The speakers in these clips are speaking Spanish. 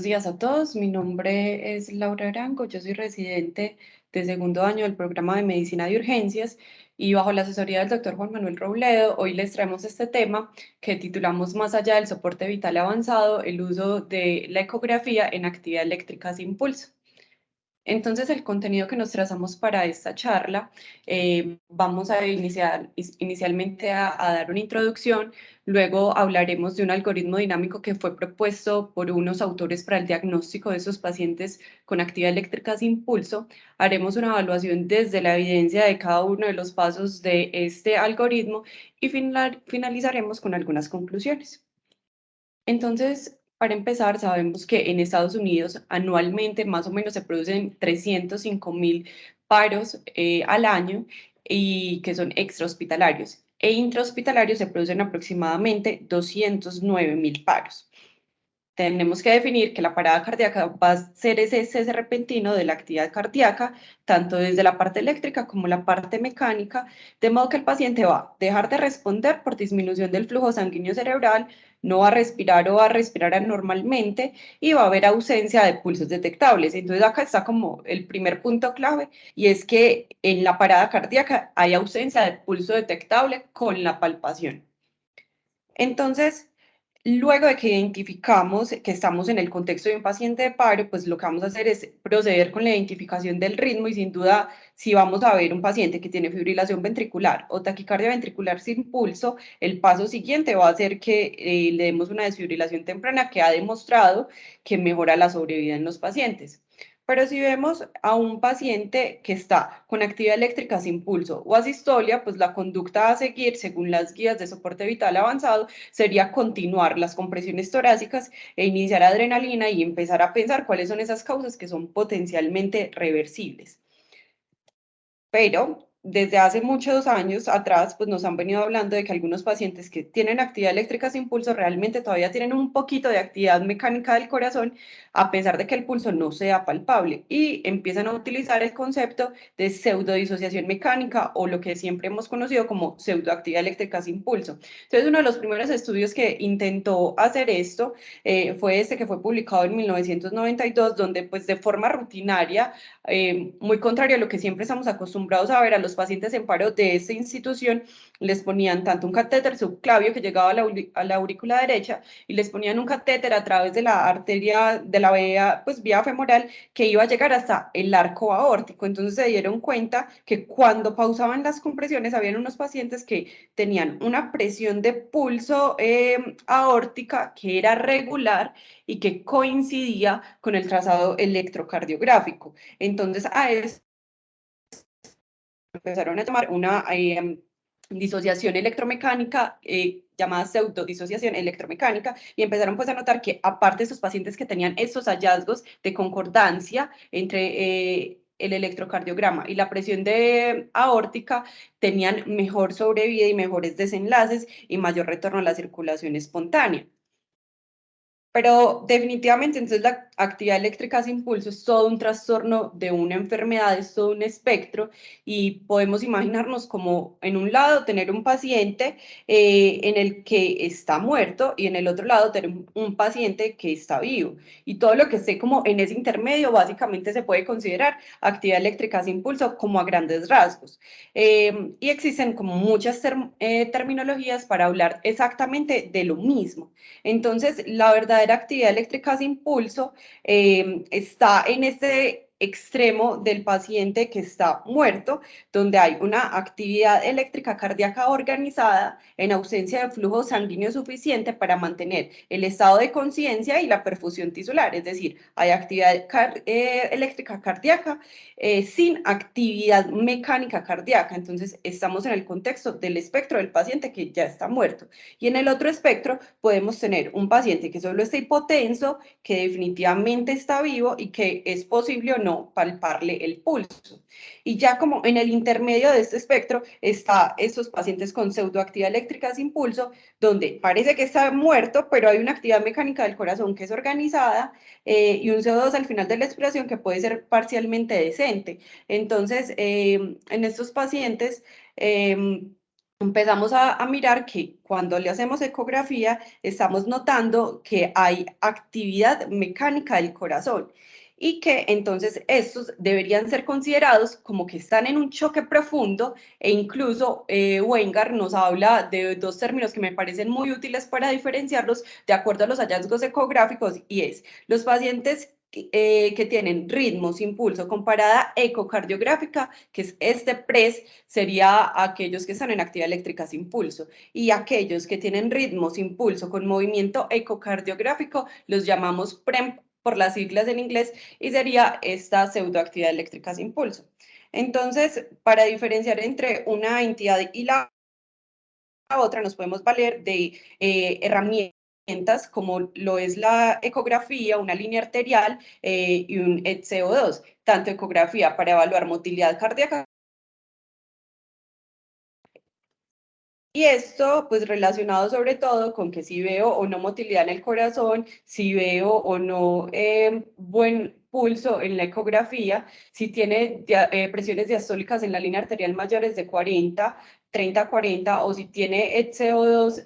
Buenos días a todos. Mi nombre es Laura Arango. Yo soy residente de segundo año del programa de Medicina de Urgencias y bajo la asesoría del doctor Juan Manuel Robledo, hoy les traemos este tema que titulamos Más allá del soporte vital avanzado, el uso de la ecografía en actividad eléctrica sin pulso. Entonces, el contenido que nos trazamos para esta charla, vamos a iniciar inicialmente a dar una introducción, luego hablaremos de un algoritmo dinámico que fue propuesto por unos autores para el diagnóstico de esos pacientes con actividad eléctrica sin pulso, haremos una evaluación desde la evidencia de cada uno de los pasos de este algoritmo y finalizaremos con algunas conclusiones. Entonces, para empezar, sabemos que en Estados Unidos anualmente más o menos se producen 305.000 paros al año y que son extrahospitalarios. E intrahospitalarios se producen aproximadamente 209.000 paros. Tenemos que definir que la parada cardíaca va a ser ese cese repentino de la actividad cardíaca, tanto desde la parte eléctrica como la parte mecánica, de modo que el paciente va a dejar de responder por disminución del flujo sanguíneo cerebral, no va a respirar o va a respirar anormalmente y va a haber ausencia de pulsos detectables. Entonces acá está como el primer punto clave y es que en la parada cardíaca hay ausencia de pulso detectable con la palpación. Entonces, luego de que identificamos que estamos en el contexto de un paciente de paro, pues lo que vamos a hacer es proceder con la identificación del ritmo y sin duda, si vamos a ver un paciente que tiene fibrilación ventricular o taquicardia ventricular sin pulso, el paso siguiente va a ser que le demos una desfibrilación temprana que ha demostrado que mejora la sobrevida en los pacientes. Pero si vemos a un paciente que está con actividad eléctrica sin pulso o asistolia, pues la conducta a seguir, según las guías de soporte vital avanzado, sería continuar las compresiones torácicas e iniciar adrenalina y empezar a pensar cuáles son esas causas que son potencialmente reversibles. Pero desde hace muchos años atrás, pues nos han venido hablando de que algunos pacientes que tienen actividad eléctrica sin pulso realmente todavía tienen un poquito de actividad mecánica del corazón, a pesar de que el pulso no sea palpable, y empiezan a utilizar el concepto de pseudodisociación mecánica o lo que siempre hemos conocido como pseudoactividad eléctrica sin pulso. Entonces, uno de los primeros estudios que intentó hacer esto fue este que fue publicado en 1992, donde pues de forma rutinaria muy contrario a lo que siempre estamos acostumbrados a ver a los pacientes en paro de esta institución, les ponían tanto un catéter subclavio que llegaba a la aurícula derecha y les ponían un catéter a través de la arteria, de la vía, pues vía femoral que iba a llegar hasta el arco aórtico. Entonces se dieron cuenta que cuando pausaban las compresiones habían unos pacientes que tenían una presión de pulso aórtica que era regular y que coincidía con el trazado electrocardiográfico. Entonces a eso empezaron a llamar una disociación electromecánica, llamada pseudodisociación electromecánica, y empezaron pues a notar que aparte de esos pacientes que tenían estos hallazgos de concordancia entre el electrocardiograma y la presión de aórtica, tenían mejor sobrevida y mejores desenlaces y mayor retorno a la circulación espontánea. Pero definitivamente, entonces la actividad eléctrica sin pulso es todo un trastorno de una enfermedad, es todo un espectro y podemos imaginarnos como en un lado tener un paciente en el que está muerto y en el otro lado tener un paciente que está vivo. Y todo lo que esté como en ese intermedio básicamente se puede considerar actividad eléctrica sin pulso como a grandes rasgos. Y existen como muchas terminologías para hablar exactamente de lo mismo. Entonces, la verdadera actividad eléctrica sin pulso está en este extremo del paciente que está muerto, donde hay una actividad eléctrica cardíaca organizada en ausencia de flujo sanguíneo suficiente para mantener el estado de conciencia y la perfusión tisular, es decir, hay actividad eléctrica cardíaca sin actividad mecánica cardíaca. Entonces, estamos en el contexto del espectro del paciente que ya está muerto. Y en el otro espectro podemos tener un paciente que solo está hipotenso, que definitivamente está vivo y que es posible o no palparle el pulso. Y ya como en el intermedio de este espectro está estos pacientes con pseudoactividad eléctrica sin pulso, donde parece que está muerto, pero hay una actividad mecánica del corazón que es organizada y un CO2 al final de la expiración que puede ser parcialmente decente. Entonces, en estos pacientes, empezamos a mirar que cuando le hacemos ecografía estamos notando que hay actividad mecánica del corazón y que entonces estos deberían ser considerados como que están en un choque profundo e incluso Wenger nos habla de dos términos que me parecen muy útiles para diferenciarlos de acuerdo a los hallazgos ecográficos y es los pacientes que tienen ritmo sin pulso con parada ecocardiográfica, que es este PRES, sería aquellos que están en actividad eléctrica sin pulso. Y aquellos que tienen ritmo sin pulso con movimiento ecocardiográfico los llamamos PREM por las siglas en inglés y sería esta pseudoactividad eléctrica sin pulso. Entonces, para diferenciar entre una entidad y la otra, nos podemos valer de herramientas como lo es la ecografía, una línea arterial y un ECO2, tanto ecografía para evaluar motilidad cardíaca. Y esto, pues relacionado sobre todo con que si veo o no motilidad en el corazón, si veo o no buen pulso en la ecografía, si tiene presiones diastólicas en la línea arterial mayores de 40, 30 a 40, o si tiene CO2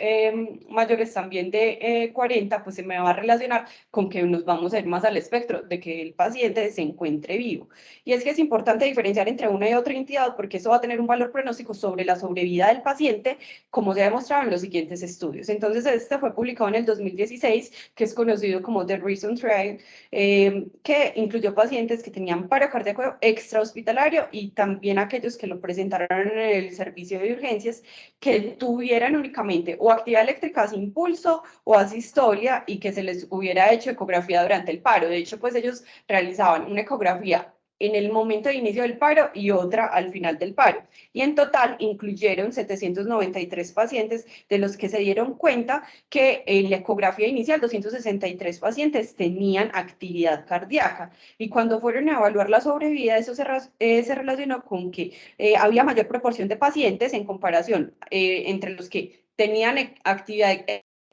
mayores también de 40, pues se me va a relacionar con que nos vamos a ir más al espectro de que el paciente se encuentre vivo. Y es que es importante diferenciar entre una y otra entidad porque eso va a tener un valor pronóstico sobre la sobrevida del paciente como se ha demostrado en los siguientes estudios. Entonces, este fue publicado en el 2016, que es conocido como The Reason Trial, que incluyó pacientes que tenían paro cardíaco extrahospitalario y también aquellos que lo presentaron en el servicio de urgencias, que tuvieran únicamente o actividad eléctrica sin pulso o asistolia y que se les hubiera hecho ecografía durante el paro. De hecho, pues ellos realizaban una ecografía en el momento de inicio del paro y otra al final del paro. Y en total incluyeron 793 pacientes, de los que se dieron cuenta que en la ecografía inicial 263 pacientes tenían actividad cardíaca. Y cuando fueron a evaluar la sobrevida, eso se relacionó con que había mayor proporción de pacientes en comparación entre los que tenían actividad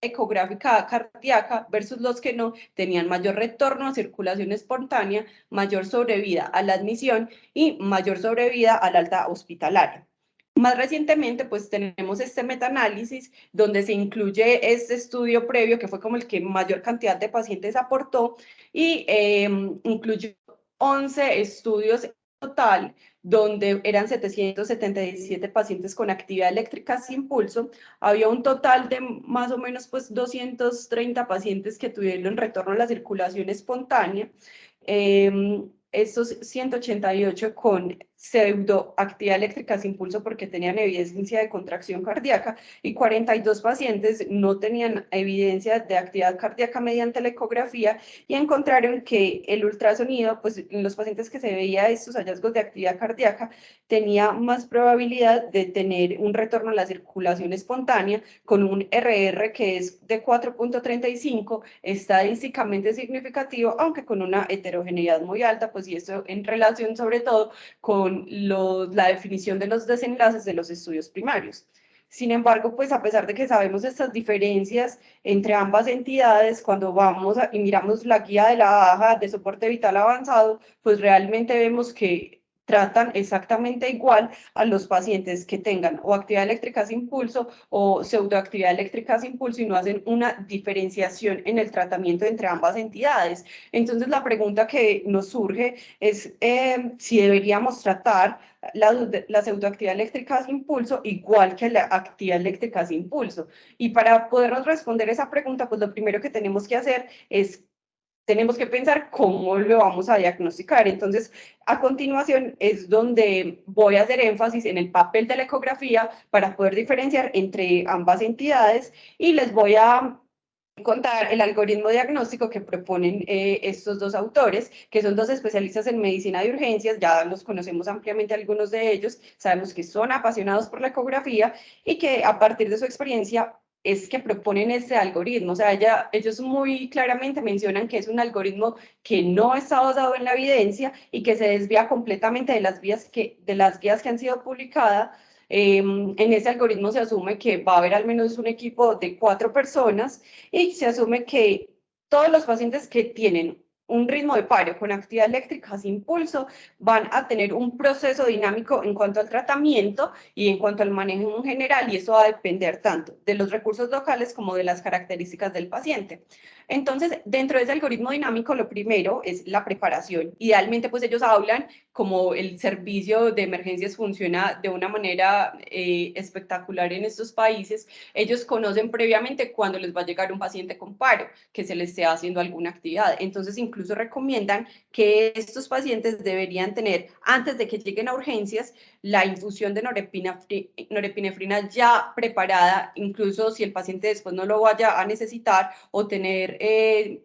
ecográfica cardíaca versus los que no, tenían mayor retorno a circulación espontánea, mayor sobrevida a la admisión y mayor sobrevida al alta hospitalaria. Más recientemente, pues tenemos este metaanálisis donde se incluye este estudio previo que fue como el que mayor cantidad de pacientes aportó y incluyó 11 estudios en total donde eran 777 pacientes con actividad eléctrica sin pulso. Había un total de más o menos pues 230 pacientes que tuvieron retorno a la circulación espontánea. Estos 188 con pseudoactividad eléctrica sin pulso porque tenían evidencia de contracción cardíaca y 42 pacientes no tenían evidencia de actividad cardíaca mediante la ecografía y encontraron que el ultrasonido, pues en los pacientes que se veía estos hallazgos de actividad cardíaca, tenía más probabilidad de tener un retorno a la circulación espontánea con un RR que es de 4.35, estadísticamente significativo, aunque con una heterogeneidad muy alta, pues y eso en relación sobre todo con la definición de los desenlaces de los estudios primarios. Sin embargo, pues a pesar de que sabemos estas diferencias entre ambas entidades, cuando vamos y miramos la guía de la AJA de soporte vital avanzado, pues realmente vemos que tratan exactamente igual a los pacientes que tengan o actividad eléctrica sin pulso o pseudoactividad eléctrica sin pulso y no hacen una diferenciación en el tratamiento entre ambas entidades. Entonces, la pregunta que nos surge es si deberíamos tratar la pseudoactividad eléctrica sin pulso igual que la actividad eléctrica sin pulso. Y para podernos responder esa pregunta, pues lo primero que tenemos que hacer es tenemos que pensar cómo lo vamos a diagnosticar. Entonces, a continuación es donde voy a hacer énfasis en el papel de la ecografía para poder diferenciar entre ambas entidades y les voy a contar el algoritmo diagnóstico que proponen estos dos autores, que son dos especialistas en medicina de urgencias, ya los conocemos ampliamente algunos de ellos, sabemos que son apasionados por la ecografía y que a partir de su experiencia es que proponen este algoritmo. O sea, ellos muy claramente mencionan que es un algoritmo que no está basado en la evidencia y que se desvía completamente de las guías que han sido publicadas. En ese algoritmo se asume que va a haber al menos un equipo de 4 personas y se asume que todos los pacientes que tienen un ritmo de paro con actividad eléctrica sin pulso van a tener un proceso dinámico en cuanto al tratamiento y en cuanto al manejo en general, y eso va a depender tanto de los recursos locales como de las características del paciente. Entonces, dentro de ese algoritmo dinámico, lo primero es la preparación. Idealmente, pues ellos hablan como el servicio de emergencias funciona de una manera espectacular en estos países. Ellos conocen previamente cuándo les va a llegar un paciente con paro, que se les esté haciendo alguna actividad. Entonces, incluso recomiendan que estos pacientes deberían tener, antes de que lleguen a urgencias, la infusión de norepinefrina ya preparada, incluso si el paciente después no lo vaya a necesitar, o tener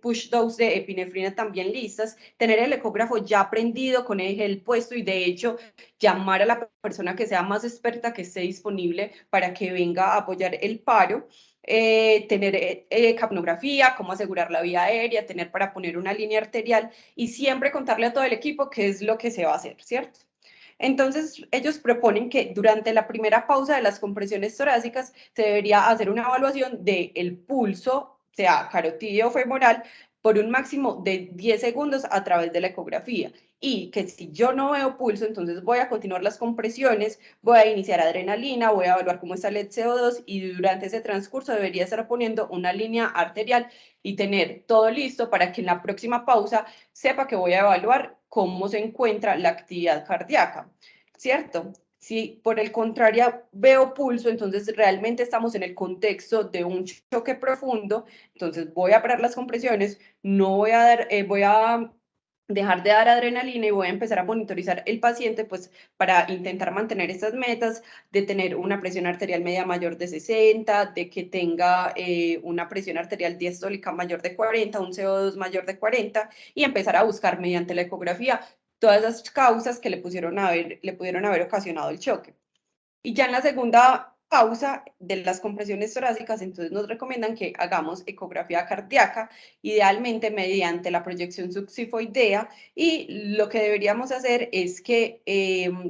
push dose de epinefrina también listas, tener el ecógrafo ya prendido con el puesto y de hecho llamar a la persona que sea más experta que esté disponible para que venga a apoyar el paro. Tener capnografía, cómo asegurar la vía aérea, tener para poner una línea arterial y siempre contarle a todo el equipo qué es lo que se va a hacer, ¿cierto? Entonces, ellos proponen que durante la primera pausa de las compresiones torácicas se debería hacer una evaluación del pulso, sea carotídeo o femoral, por un máximo de 10 segundos a través de la ecografía. Y que si yo no veo pulso, entonces voy a continuar las compresiones, voy a iniciar adrenalina, voy a evaluar cómo está el CO2 y durante ese transcurso debería estar poniendo una línea arterial y tener todo listo para que en la próxima pausa sepa que voy a evaluar cómo se encuentra la actividad cardíaca, ¿cierto? Si por el contrario veo pulso, entonces realmente estamos en el contexto de un choque profundo, entonces voy a parar las compresiones, no voy a dar, voy a dejar de dar adrenalina y voy a empezar a monitorizar el paciente, pues para intentar mantener estas metas de tener una presión arterial media mayor de 60, de que tenga una presión arterial diastólica mayor de 40, un CO2 mayor de 40 y empezar a buscar mediante la ecografía todas las causas que le pudieron haber ocasionado el choque. Y ya en la segunda pausa de las compresiones torácicas, entonces nos recomiendan que hagamos ecografía cardíaca, idealmente mediante la proyección subsifoidea, y lo que deberíamos hacer es que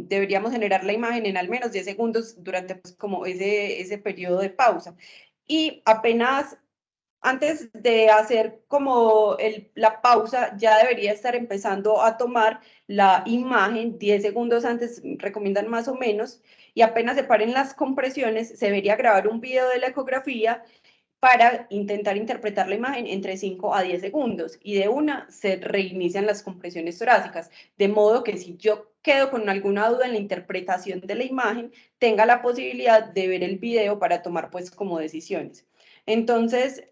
deberíamos generar la imagen en al menos 10 segundos durante pues, como ese periodo de pausa. Y apenas antes de hacer como la pausa, ya debería estar empezando a tomar la imagen, 10 segundos antes recomiendan más o menos, y apenas se paren las compresiones, se debería grabar un video de la ecografía para intentar interpretar la imagen entre 5 a 10 segundos y de una se reinician las compresiones torácicas, de modo que si yo quedo con alguna duda en la interpretación de la imagen, tenga la posibilidad de ver el video para tomar pues como decisiones. Entonces,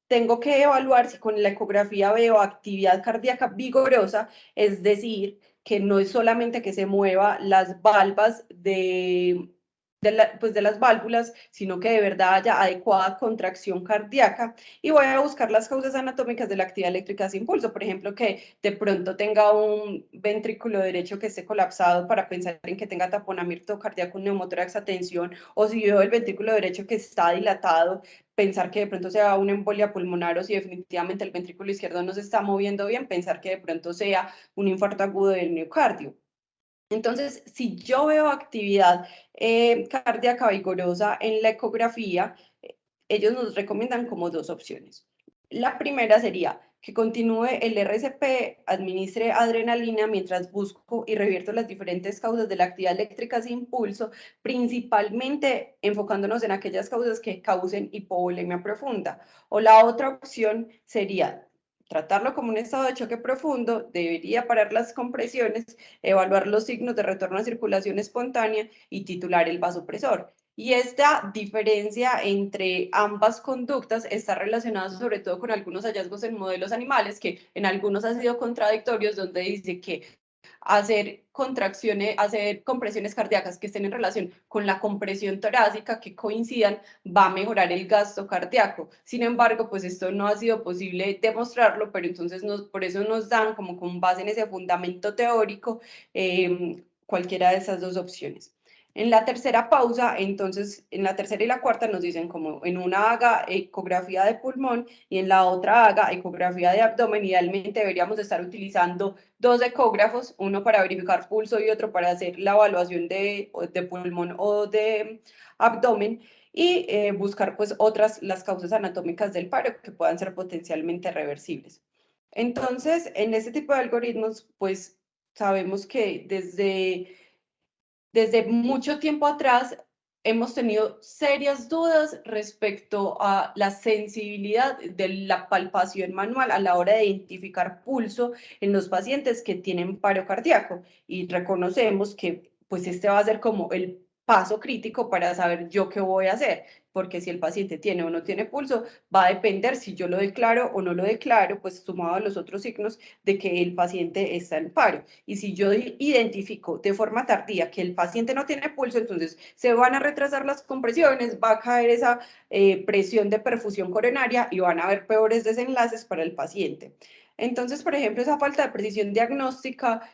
tengo que evaluar si con la ecografía veo actividad cardíaca vigorosa, es decir, que no es solamente que se mueva las valvas pues de las válvulas, sino que de verdad haya adecuada contracción cardíaca. Y voy a buscar las causas anatómicas de la actividad eléctrica sin pulso. Por ejemplo, que de pronto tenga un ventrículo derecho que esté colapsado para pensar en que tenga taponamiento cardíaco, un neumotórax a tensión, o si veo el ventrículo derecho que está dilatado, pensar que de pronto sea una embolia pulmonar, o si definitivamente el ventrículo izquierdo no se está moviendo bien, pensar que de pronto sea un infarto agudo del miocardio. Entonces, si yo veo actividad cardíaca vigorosa en la ecografía, ellos nos recomiendan como dos opciones. La primera sería que continúe el RCP, administre adrenalina mientras busco y revierto las diferentes causas de la actividad eléctrica sin pulso, principalmente enfocándonos en aquellas causas que causen hipovolemia profunda. O la otra opción sería tratarlo como un estado de choque profundo, debería parar las compresiones, evaluar los signos de retorno a circulación espontánea y titular el vasopresor. Y esta diferencia entre ambas conductas está relacionada sobre todo con algunos hallazgos en modelos animales que en algunos han sido contradictorios, donde dice que hacer contracciones, hacer compresiones cardíacas que estén en relación con la compresión torácica, que coincidan, va a mejorar el gasto cardíaco. Sin embargo, pues esto no ha sido posible demostrarlo, pero entonces por eso nos dan como con base en ese fundamento teórico cualquiera de esas dos opciones. En la tercera pausa, entonces, en la tercera y la cuarta nos dicen como en una haga ecografía de pulmón y en la otra haga ecografía de abdomen. Idealmente deberíamos estar utilizando dos ecógrafos, uno para verificar pulso y otro para hacer la evaluación de pulmón o de abdomen y buscar pues otras, las causas anatómicas del paro que puedan ser potencialmente reversibles. Entonces, en este tipo de algoritmos, pues sabemos que desde mucho tiempo atrás hemos tenido serias dudas respecto a la sensibilidad de la palpación manual a la hora de identificar pulso en los pacientes que tienen paro cardíaco. Y reconocemos que pues este va a ser como el paso crítico para saber yo qué voy a hacer, porque si el paciente tiene o no tiene pulso, va a depender si yo lo declaro o no lo declaro, pues sumado a los otros signos de que el paciente está en paro. Y si yo identifico de forma tardía que el paciente no tiene pulso, entonces se van a retrasar las compresiones, va a caer esa presión de perfusión coronaria y van a haber peores desenlaces para el paciente. Entonces, por ejemplo, esa falta de precisión diagnóstica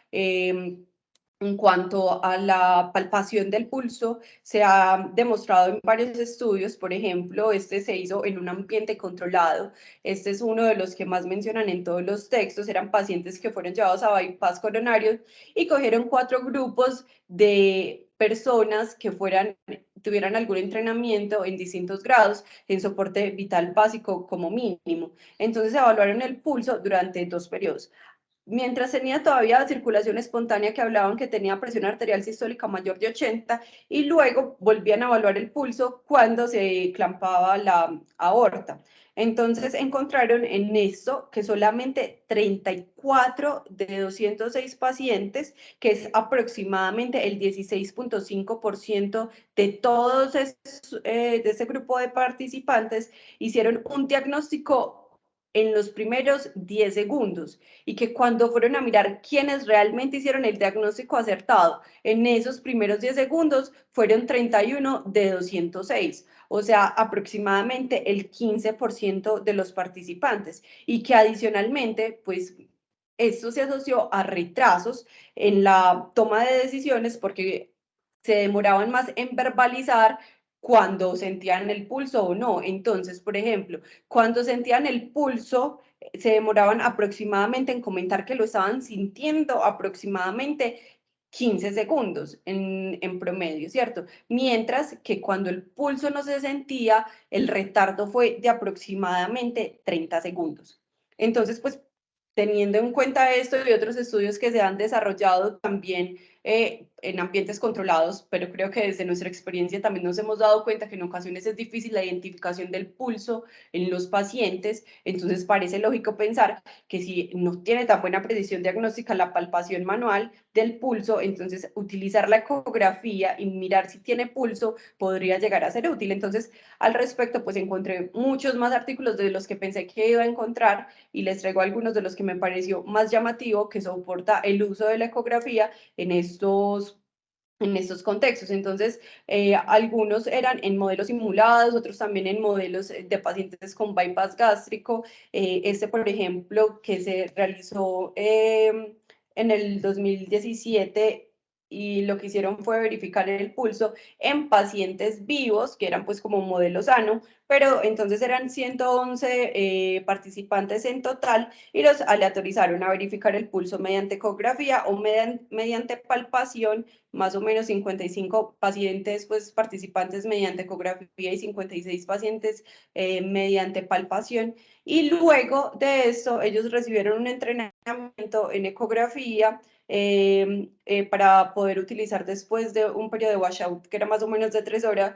en cuanto a la palpación del pulso, se ha demostrado en varios estudios. Por ejemplo, este se hizo en un ambiente controlado. Este es uno de los que más mencionan en todos los textos. Eran pacientes que fueron llevados a bypass coronario y cogieron 4 grupos de personas que tuvieran algún entrenamiento en distintos grados en soporte vital básico como mínimo. Entonces evaluaron el pulso durante 2 periodos. Mientras tenía todavía circulación espontánea, que hablaban que tenía presión arterial sistólica mayor de 80, y luego volvían a evaluar el pulso cuando se clampaba la aorta. Entonces encontraron en esto que solamente 34 de 206 pacientes, que es aproximadamente el 16,5% de todos de ese grupo de participantes, hicieron un diagnóstico en los primeros 10 segundos, y que cuando fueron a mirar quiénes realmente hicieron el diagnóstico acertado en esos primeros 10 segundos, fueron 31 de 206, o sea, aproximadamente el 15% de los participantes, y que adicionalmente, pues esto se asoció a retrasos en la toma de decisiones porque se demoraban más en verbalizar cuando sentían el pulso o no. Entonces, por ejemplo, cuando sentían el pulso, se demoraban aproximadamente en comentar que lo estaban sintiendo aproximadamente 15 segundos en promedio, ¿cierto? Mientras que cuando el pulso no se sentía, el retardo fue de aproximadamente 30 segundos. Entonces, pues teniendo en cuenta esto y otros estudios que se han desarrollado también en ambientes controlados, pero creo que desde nuestra experiencia también nos hemos dado cuenta que en ocasiones es difícil la identificación del pulso en los pacientes. Entonces parece lógico pensar que si no tiene tan buena precisión diagnóstica la palpación manual del pulso, entonces utilizar la ecografía y mirar si tiene pulso podría llegar a ser útil. Entonces, al respecto, pues encontré muchos más artículos de los que pensé que iba a encontrar, y les traigo algunos de los que me pareció más llamativo que soporta el uso de la ecografía en estos contextos. Entonces, algunos eran en modelos simulados, otros también en modelos de pacientes con bypass gástrico. Por ejemplo, que se realizó en el 2017, y lo que hicieron fue verificar el pulso en pacientes vivos, que eran pues como un modelo sano, pero entonces eran 111 participantes en total, y los aleatorizaron a verificar el pulso mediante ecografía o mediante palpación. Más o menos 55 pacientes, pues participantes mediante ecografía, y 56 pacientes mediante palpación. Y luego de eso, ellos recibieron un entrenamiento en ecografía para poder utilizar después de un periodo de washout que era más o menos de 3 horas,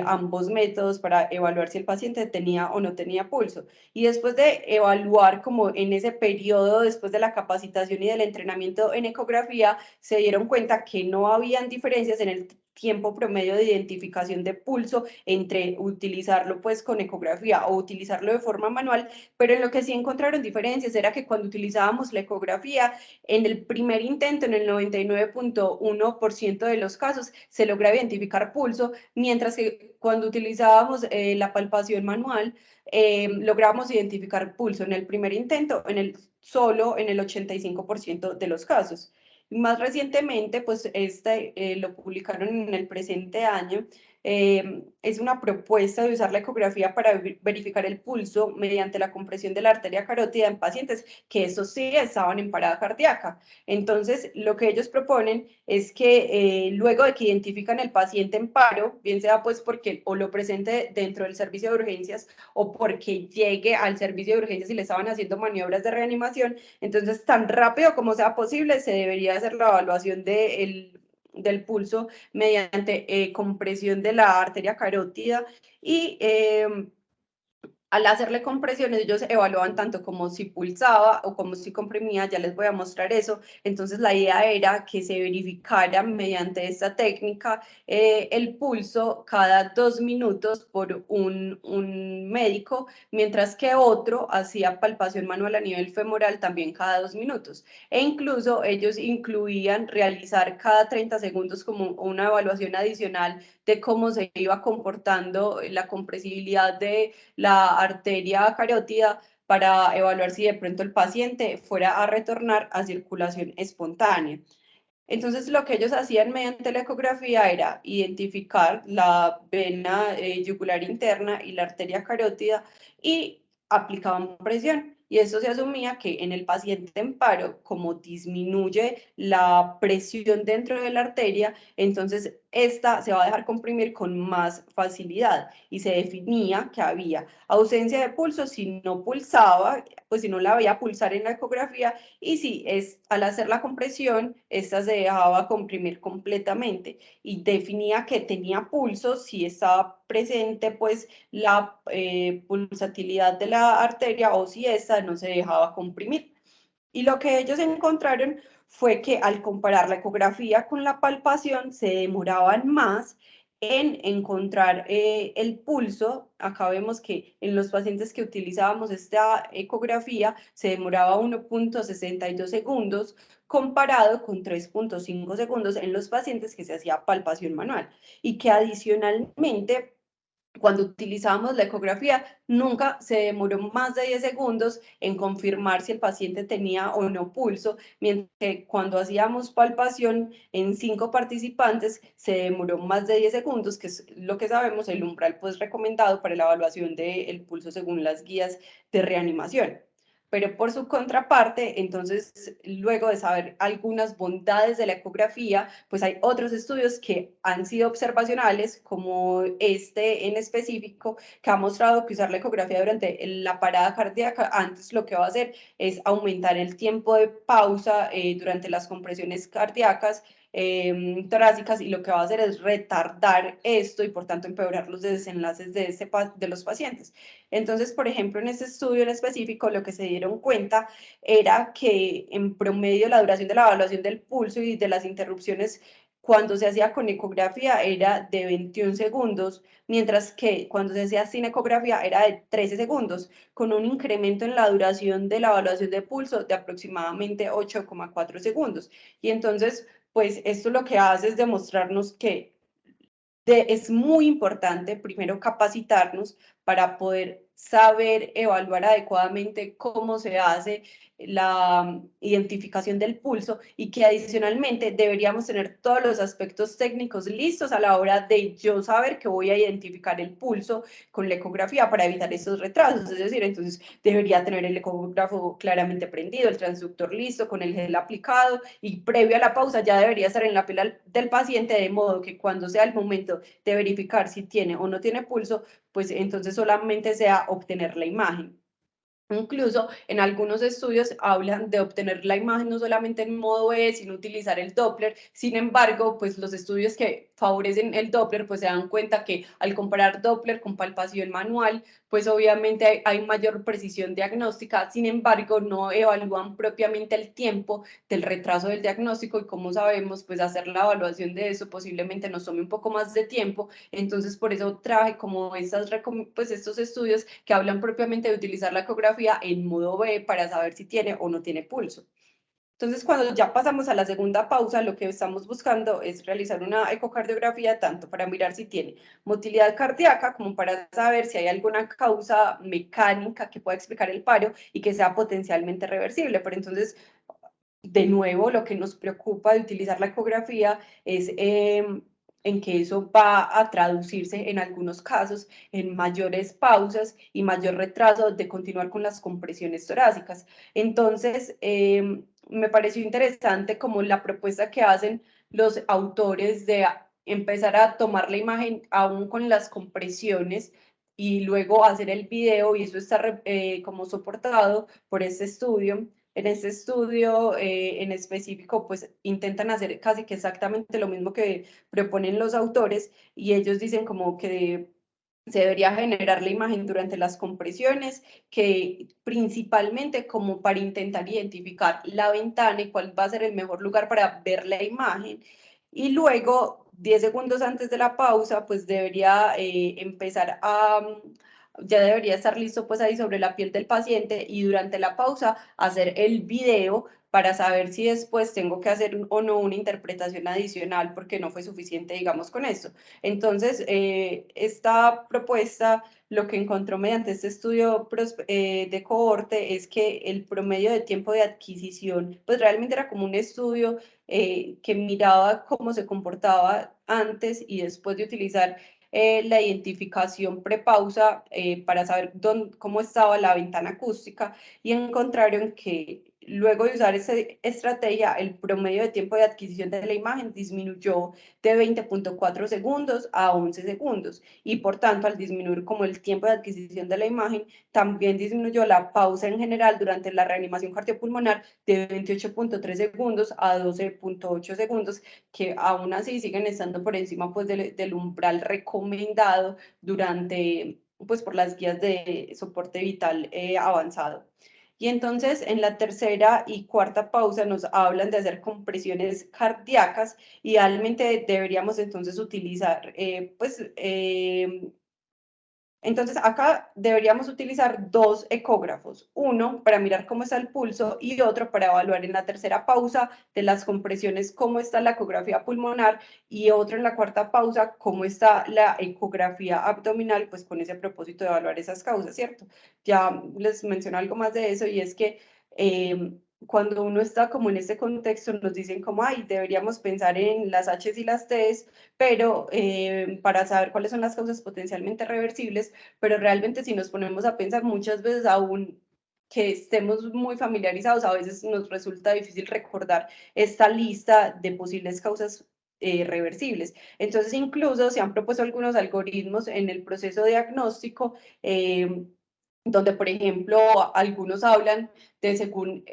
ambos métodos para evaluar si el paciente tenía o no tenía pulso. Y después de evaluar como en ese periodo, después de la capacitación y del entrenamiento en ecografía, se dieron cuenta que no habían diferencias en el tiempo promedio de identificación de pulso entre utilizarlo pues con ecografía o utilizarlo de forma manual, pero en lo que sí encontraron diferencias era que cuando utilizábamos la ecografía, en el primer intento, en el 99,1% de los casos, se logra identificar pulso, mientras que cuando utilizábamos la palpación manual, logramos identificar pulso en el primer intento, solo en el 85% de los casos. Más recientemente, pues lo publicaron en el presente año, es una propuesta de usar la ecografía para verificar el pulso mediante la compresión de la arteria carótida en pacientes que eso sí estaban en parada cardíaca. Entonces, lo que ellos proponen es que luego de que identifican el paciente en paro, bien sea pues porque o lo presente dentro del servicio de urgencias o porque llegue al servicio de urgencias y le estaban haciendo maniobras de reanimación, entonces tan rápido como sea posible se debería hacer la evaluación del pulso mediante compresión de la arteria carótida y al hacerle compresiones, ellos evaluaban tanto como si pulsaba o como si comprimía, ya les voy a mostrar eso. Entonces, la idea era que se verificara mediante esta técnica el pulso cada 2 minutos por un médico, mientras que otro hacía palpación manual a nivel femoral también cada 2 minutos. E incluso ellos incluían realizar cada 30 segundos como una evaluación adicional de cómo se iba comportando la compresibilidad de la arteria carótida para evaluar si de pronto el paciente fuera a retornar a circulación espontánea. Entonces, lo que ellos hacían mediante la ecografía era identificar la vena yugular interna y la arteria carótida y aplicaban presión. Y eso se asumía que en el paciente en paro, como disminuye la presión dentro de la arteria, entonces esta se va a dejar comprimir con más facilidad. Y se definía que había ausencia de pulso si no pulsaba, pues si no la veía pulsar en la ecografía, y sí, al hacer la compresión, esta se dejaba comprimir completamente y definía que tenía pulso si estaba presente pues la pulsatilidad de la arteria o si esta no se dejaba comprimir. Y lo que ellos encontraron fue que al comparar la ecografía con la palpación se demoraban más en encontrar el pulso. Acá vemos que en los pacientes que utilizábamos esta ecografía se demoraba 1.62 segundos comparado con 3.5 segundos en los pacientes que se hacía palpación manual y que adicionalmente cuando utilizábamos la ecografía, nunca se demoró más de 10 segundos en confirmar si el paciente tenía o no pulso, mientras que cuando hacíamos palpación en 5 participantes se demoró más de 10 segundos, que es lo que sabemos el umbral pues recomendado para la evaluación del pulso según las guías de reanimación. Pero por su contraparte, entonces, luego de saber algunas bondades de la ecografía, pues hay otros estudios que han sido observacionales, como este en específico, que ha mostrado que usar la ecografía durante la parada cardíaca antes lo que va a hacer es aumentar el tiempo de pausa durante las compresiones cardíacas torácicas, y lo que va a hacer es retardar esto y por tanto empeorar los desenlaces de los pacientes. Entonces, por ejemplo, en este estudio en específico, lo que se dieron cuenta era que en promedio la duración de la evaluación del pulso y de las interrupciones cuando se hacía con ecografía era de 21 segundos, mientras que cuando se hacía sin ecografía era de 13 segundos, con un incremento en la duración de la evaluación de pulso de aproximadamente 8,4 segundos. Y entonces, pues esto lo que hace es demostrarnos que es muy importante primero capacitarnos para poder saber evaluar adecuadamente cómo se hace la identificación del pulso, y que adicionalmente deberíamos tener todos los aspectos técnicos listos a la hora de yo saber que voy a identificar el pulso con la ecografía para evitar esos retrasos. Es decir, entonces debería tener el ecógrafo claramente prendido, el transductor listo, con el gel aplicado, y previo a la pausa ya debería estar en la piel del paciente, de modo que cuando sea el momento de verificar si tiene o no tiene pulso, pues entonces solamente sea obtener la imagen. Incluso en algunos estudios hablan de obtener la imagen no solamente en modo E, sino utilizar el Doppler. Sin embargo, pues los estudios que favorecen el Doppler, pues se dan cuenta que al comparar Doppler con palpación manual, pues obviamente hay mayor precisión diagnóstica. Sin embargo, no evalúan propiamente el tiempo del retraso del diagnóstico, y como sabemos, pues hacer la evaluación de eso posiblemente nos tome un poco más de tiempo. Entonces, por eso traje como pues estos estudios que hablan propiamente de utilizar la ecografía en modo B para saber si tiene o no tiene pulso. Entonces, cuando ya pasamos a la segunda pausa, lo que estamos buscando es realizar una ecocardiografía tanto para mirar si tiene motilidad cardíaca como para saber si hay alguna causa mecánica que pueda explicar el paro y que sea potencialmente reversible. Pero entonces, de nuevo, lo que nos preocupa de utilizar la ecografía es en que eso va a traducirse en algunos casos en mayores pausas y mayor retraso de continuar con las compresiones torácicas. Entonces, me pareció interesante como la propuesta que hacen los autores de empezar a tomar la imagen aún con las compresiones y luego hacer el video, y eso está como soportado por este estudio. En este estudio en específico, pues intentan hacer casi que exactamente lo mismo que proponen los autores, y ellos dicen como que se debería generar la imagen durante las compresiones, que principalmente como para intentar identificar la ventana y cuál va a ser el mejor lugar para ver la imagen. Y luego, 10 segundos antes de la pausa, pues debería empezar a, ya debería estar listo pues ahí sobre la piel del paciente, y durante la pausa hacer el video para saber si después tengo que hacer o no una interpretación adicional porque no fue suficiente, digamos, con esto. Entonces, esta propuesta, lo que encontró mediante este estudio de cohorte es que el promedio de tiempo de adquisición, pues realmente era como un estudio que miraba cómo se comportaba antes y después de utilizar la identificación prepausa para saber cómo estaba la ventana acústica, y encontraron que luego de usar esa estrategia, el promedio de tiempo de adquisición de la imagen disminuyó de 20.4 segundos a 11 segundos, y por tanto, al disminuir como el tiempo de adquisición de la imagen, también disminuyó la pausa en general durante la reanimación cardiopulmonar de 28.3 segundos a 12.8 segundos, que aún así siguen estando por encima pues del umbral recomendado durante, pues por las guías de soporte vital avanzado. Y entonces en la tercera y cuarta pausa nos hablan de hacer compresiones cardíacas. Idealmente deberíamos entonces utilizar entonces, acá deberíamos utilizar dos ecógrafos, uno para mirar cómo está el pulso y otro para evaluar en la tercera pausa de las compresiones cómo está la ecografía pulmonar, y otro en la cuarta pausa cómo está la ecografía abdominal, pues con ese propósito de evaluar esas causas, ¿cierto? Ya les menciono algo más de eso, y es que eh, cuando uno está como en este contexto nos dicen como, ay, deberíamos pensar en las H's y las T's, pero para saber cuáles son las causas potencialmente reversibles, pero realmente si nos ponemos a pensar muchas veces aún que estemos muy familiarizados, a veces nos resulta difícil recordar esta lista de posibles causas reversibles. Entonces, incluso se han propuesto algunos algoritmos en el proceso diagnóstico, donde, por ejemplo, algunos hablan de según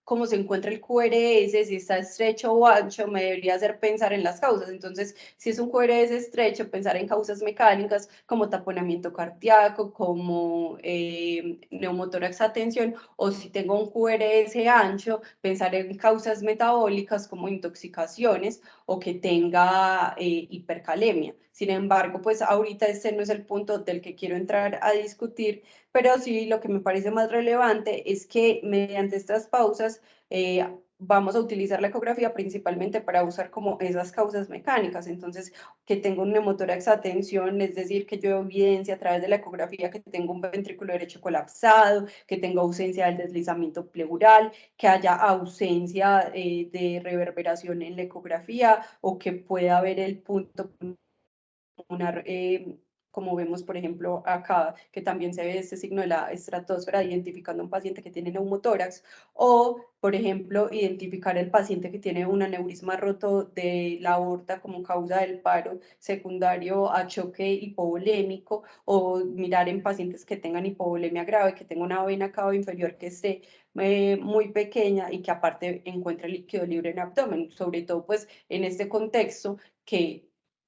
cómo se encuentra el QRS, si está estrecho o ancho, me debería hacer pensar en las causas. Entonces, si es un QRS estrecho, pensar en causas mecánicas como taponamiento cardíaco, como neumotórax atención, o si tengo un QRS ancho, pensar en causas metabólicas como intoxicaciones o que tenga hipercalemia. Sin embargo, pues ahorita este no es el punto del que quiero entrar a discutir, pero sí lo que me parece más relevante es que mediante estas pausas vamos a utilizar la ecografía principalmente para usar como esas causas mecánicas. Entonces, que tengo un neumotórax a tensión, es decir, que yo evidencia a través de la ecografía que tengo un ventrículo derecho colapsado, que tengo ausencia del deslizamiento pleural, que haya ausencia de reverberación en la ecografía, o que pueda haber el punto pulmonar, como vemos, por ejemplo, acá, que también se ve este signo de la estratosfera, identificando a un paciente que tiene neumotórax, o, por ejemplo, identificar el paciente que tiene un aneurisma roto de la aorta como causa del paro secundario a choque hipovolémico, o mirar en pacientes que tengan hipovolemia grave, que tenga una vena cava inferior que esté muy pequeña y que aparte encuentre líquido libre en abdomen, sobre todo pues en este contexto que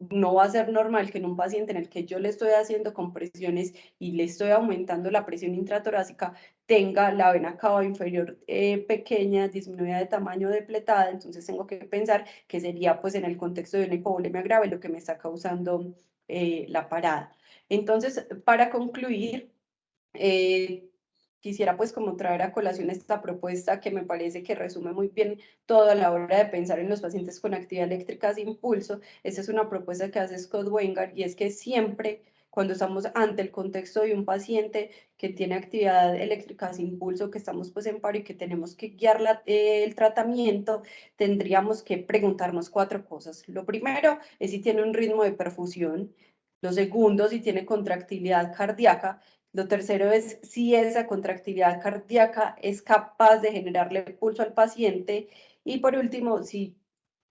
no va a ser normal que en un paciente en el que yo le estoy haciendo compresiones y le estoy aumentando la presión intratorácica tenga la vena cava inferior pequeña, disminuida de tamaño, depletada. Entonces tengo que pensar que sería pues en el contexto de una hipovolemia grave lo que me está causando la parada. Entonces, para concluir, eh, quisiera pues como traer a colación esta propuesta que me parece que resume muy bien todo a la hora de pensar en los pacientes con actividad eléctrica sin pulso. Esta es una propuesta que hace Scott Weingart, y es que siempre cuando estamos ante el contexto de un paciente que tiene actividad eléctrica sin pulso, que estamos pues en paro y que tenemos que guiar el tratamiento, tendríamos que preguntarnos 4 cosas. Lo primero es si tiene un ritmo de perfusión. Lo segundo, si tiene contractilidad cardíaca. Lo tercero es si esa contractilidad cardíaca es capaz de generarle pulso al paciente. Y por último, si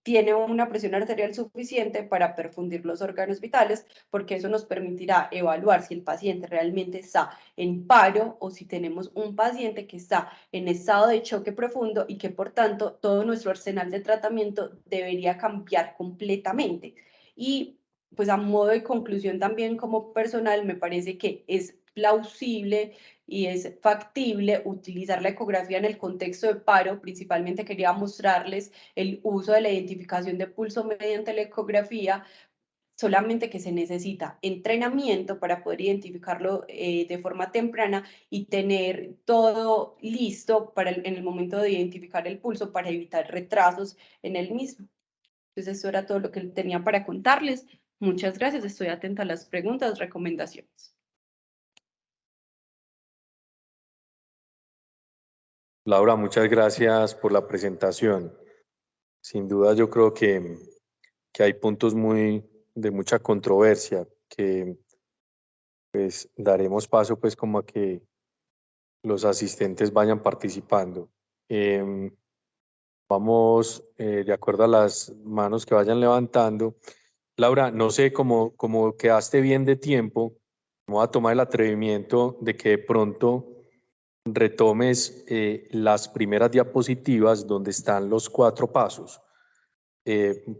tiene una presión arterial suficiente para perfundir los órganos vitales, porque eso nos permitirá evaluar si el paciente realmente está en paro o si tenemos un paciente que está en estado de choque profundo y que por tanto todo nuestro arsenal de tratamiento debería cambiar completamente. Y pues a modo de conclusión también como personal me parece que es plausible y es factible utilizar la ecografía en el contexto de paro. Principalmente quería mostrarles el uso de la identificación de pulso mediante la ecografía, solamente que se necesita entrenamiento para poder identificarlo de forma temprana y tener todo listo para en el momento de identificar el pulso para evitar retrasos en el mismo. Entonces eso era todo lo que tenía para contarles. Muchas gracias, estoy atenta a las preguntas, recomendaciones. Laura, muchas gracias por la presentación. Sin duda yo creo que hay puntos de mucha controversia que pues daremos paso pues como a que los asistentes vayan participando. Em, Vamos de acuerdo a las manos que vayan levantando. Laura, no sé cómo quedaste bien de tiempo, me voy a tomar el atrevimiento de que de pronto retomes las primeras diapositivas donde están los 4 pasos,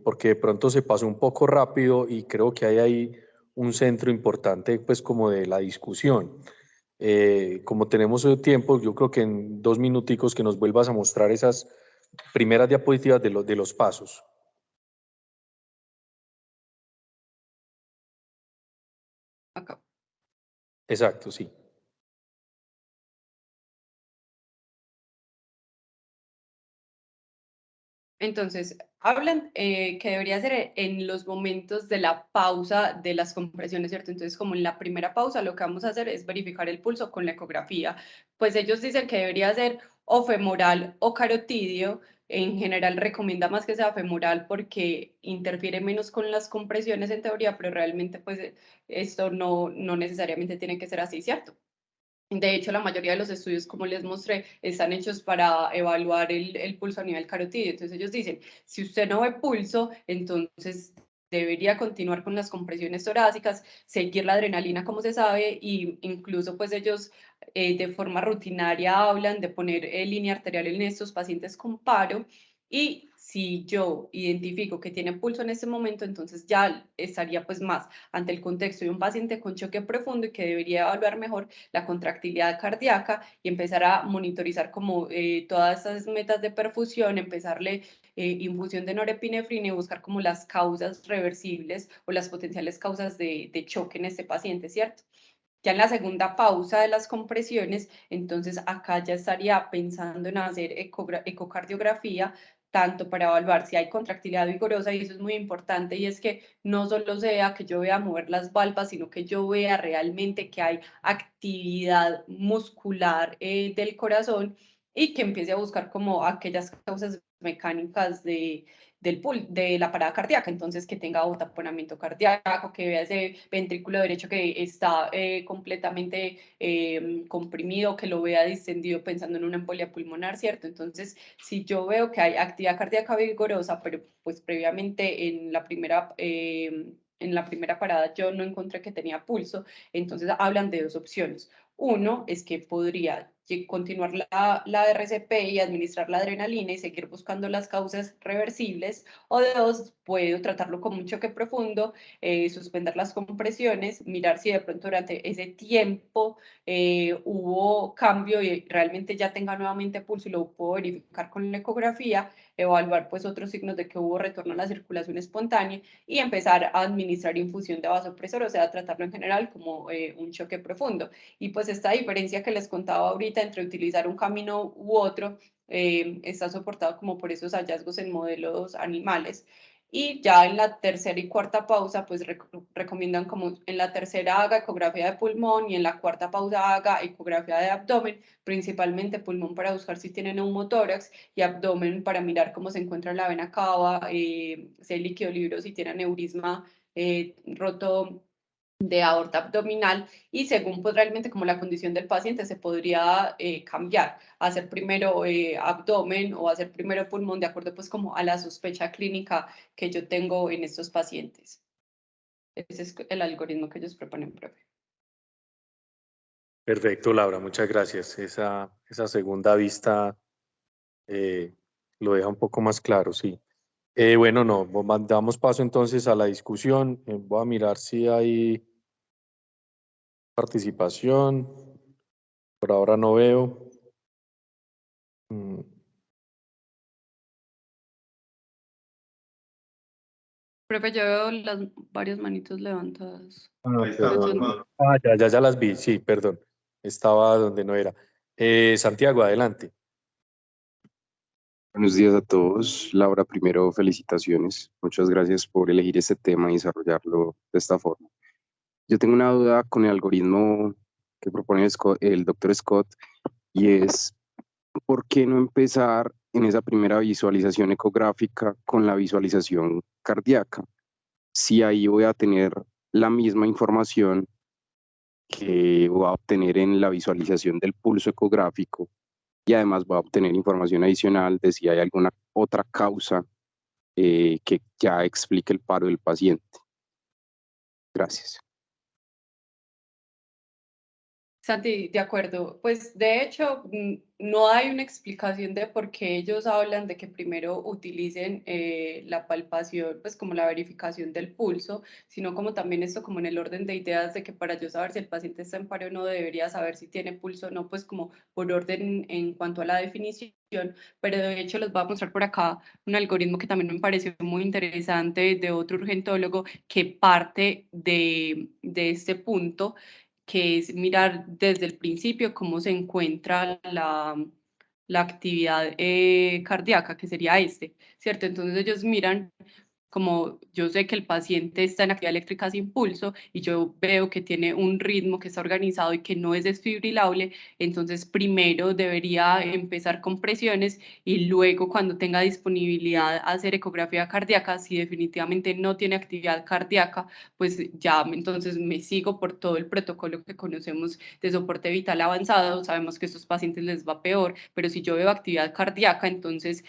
porque de pronto se pasó un poco rápido y creo que hay ahí un centro importante pues como de la discusión. Como tenemos tiempo, yo creo que en 2 minuticos que nos vuelvas a mostrar esas primeras diapositivas de los pasos. Acá. Exacto, sí. Entonces, hablan que debería ser en los momentos de la pausa de las compresiones, ¿cierto? Entonces, como en la primera pausa, lo que vamos a hacer es verificar el pulso con la ecografía. Pues ellos dicen que debería ser o femoral o carotidio. En general recomienda más que sea femoral porque interfiere menos con las compresiones en teoría, pero realmente pues esto no necesariamente tiene que ser así, ¿cierto? De hecho, la mayoría de los estudios, como les mostré, están hechos para evaluar el pulso a nivel carotidio. Entonces ellos dicen, si usted no ve pulso, entonces debería continuar con las compresiones torácicas, seguir la adrenalina como se sabe, y incluso pues ellos de forma rutinaria hablan de poner línea arterial en estos pacientes con paro. Y si yo identifico que tiene pulso en este momento, entonces ya estaría pues más ante el contexto de un paciente con choque profundo y que debería evaluar mejor la contractilidad cardíaca y empezar a monitorizar como todas esas metas de perfusión, empezarle infusión de norepinefrina y buscar como las causas reversibles o las potenciales causas de choque en este paciente, ¿cierto? Ya en la segunda pausa de las compresiones, entonces acá ya estaría pensando en hacer ecocardiografía, tanto para evaluar si hay contractilidad vigorosa, y eso es muy importante, y es que no solo sea que yo vea mover las valvas, sino que yo vea realmente que hay actividad muscular del corazón y que empiece a buscar como aquellas causas mecánicas de la parada cardíaca, entonces que tenga o taponamiento cardíaco, que vea ese ventrículo derecho que está completamente comprimido, que lo vea distendido pensando en una embolia pulmonar, ¿cierto? Entonces, si yo veo que hay actividad cardíaca vigorosa, pero pues previamente en la primera parada yo no encontré que tenía pulso, entonces hablan de 2 opciones. Uno es que podría continuar la RCP y administrar la adrenalina y seguir buscando las causas reversibles, o 2, puedo tratarlo como un choque profundo, suspender las compresiones, mirar si de pronto durante ese tiempo hubo cambio y realmente ya tenga nuevamente pulso y lo puedo verificar con la ecografía, evaluar pues otros signos de que hubo retorno a la circulación espontánea y empezar a administrar infusión de vasopresor, o sea, tratarlo en general como un choque profundo. Y pues esta diferencia que les contaba ahorita entre utilizar un camino u otro está soportado como por esos hallazgos en modelos animales. Y ya en la tercera y cuarta pausa, pues recomiendan como en la tercera haga ecografía de pulmón y en la cuarta pausa haga ecografía de abdomen, principalmente pulmón para buscar si tiene neumotórax y abdomen para mirar cómo se encuentra la vena cava, si hay líquido libre, si tiene aneurisma roto de aorta abdominal, y según pues realmente como la condición del paciente se podría cambiar, hacer primero abdomen o hacer primero pulmón de acuerdo pues como a la sospecha clínica que yo tengo en estos pacientes. Ese es el algoritmo que ellos proponen, profe. Perfecto, Laura, muchas gracias. Esa segunda vista eh, lo deja un poco más claro, sí. Bueno, no, damos paso entonces a la discusión. Voy a mirar si hay participación. Por ahora no veo. Mm, Profe, yo veo varias manitos levantadas. Ahí está, Pues son- ya las vi, sí, perdón. Estaba donde no era. Santiago, adelante. Buenos días a todos. Laura, primero felicitaciones. Muchas gracias por elegir este tema y desarrollarlo de esta forma. Yo tengo una duda con el algoritmo que propone el doctor Scott, y es ¿por qué no empezar en esa primera visualización ecográfica con la visualización cardíaca? Si ahí voy a tener la misma información que voy a obtener en la visualización del pulso ecográfico, y además voy a obtener información adicional de si hay alguna otra causa que ya explique el paro del paciente. Gracias. Santi, de acuerdo. Pues de hecho, no hay una explicación de por qué ellos hablan de que primero utilicen la palpación, pues como la verificación del pulso, sino como también esto como en el orden de ideas de que para yo saber si el paciente está en paro o no, debería saber si tiene pulso o no, pues como por orden en cuanto a la definición. Pero de hecho les voy a mostrar por acá un algoritmo que también me pareció muy interesante de otro urgentólogo que parte de este punto, que es mirar desde el principio cómo se encuentra la actividad cardíaca, que sería este, ¿cierto? Entonces ellos miran como yo sé que el paciente está en actividad eléctrica sin pulso y yo veo que tiene un ritmo que está organizado y que no es desfibrilable, entonces primero debería empezar con presiones y luego cuando tenga disponibilidad hacer ecografía cardíaca. Si definitivamente no tiene actividad cardíaca, pues ya entonces me sigo por todo el protocolo que conocemos de soporte vital avanzado. Sabemos que a estos pacientes les va peor, pero si yo veo actividad cardíaca, entonces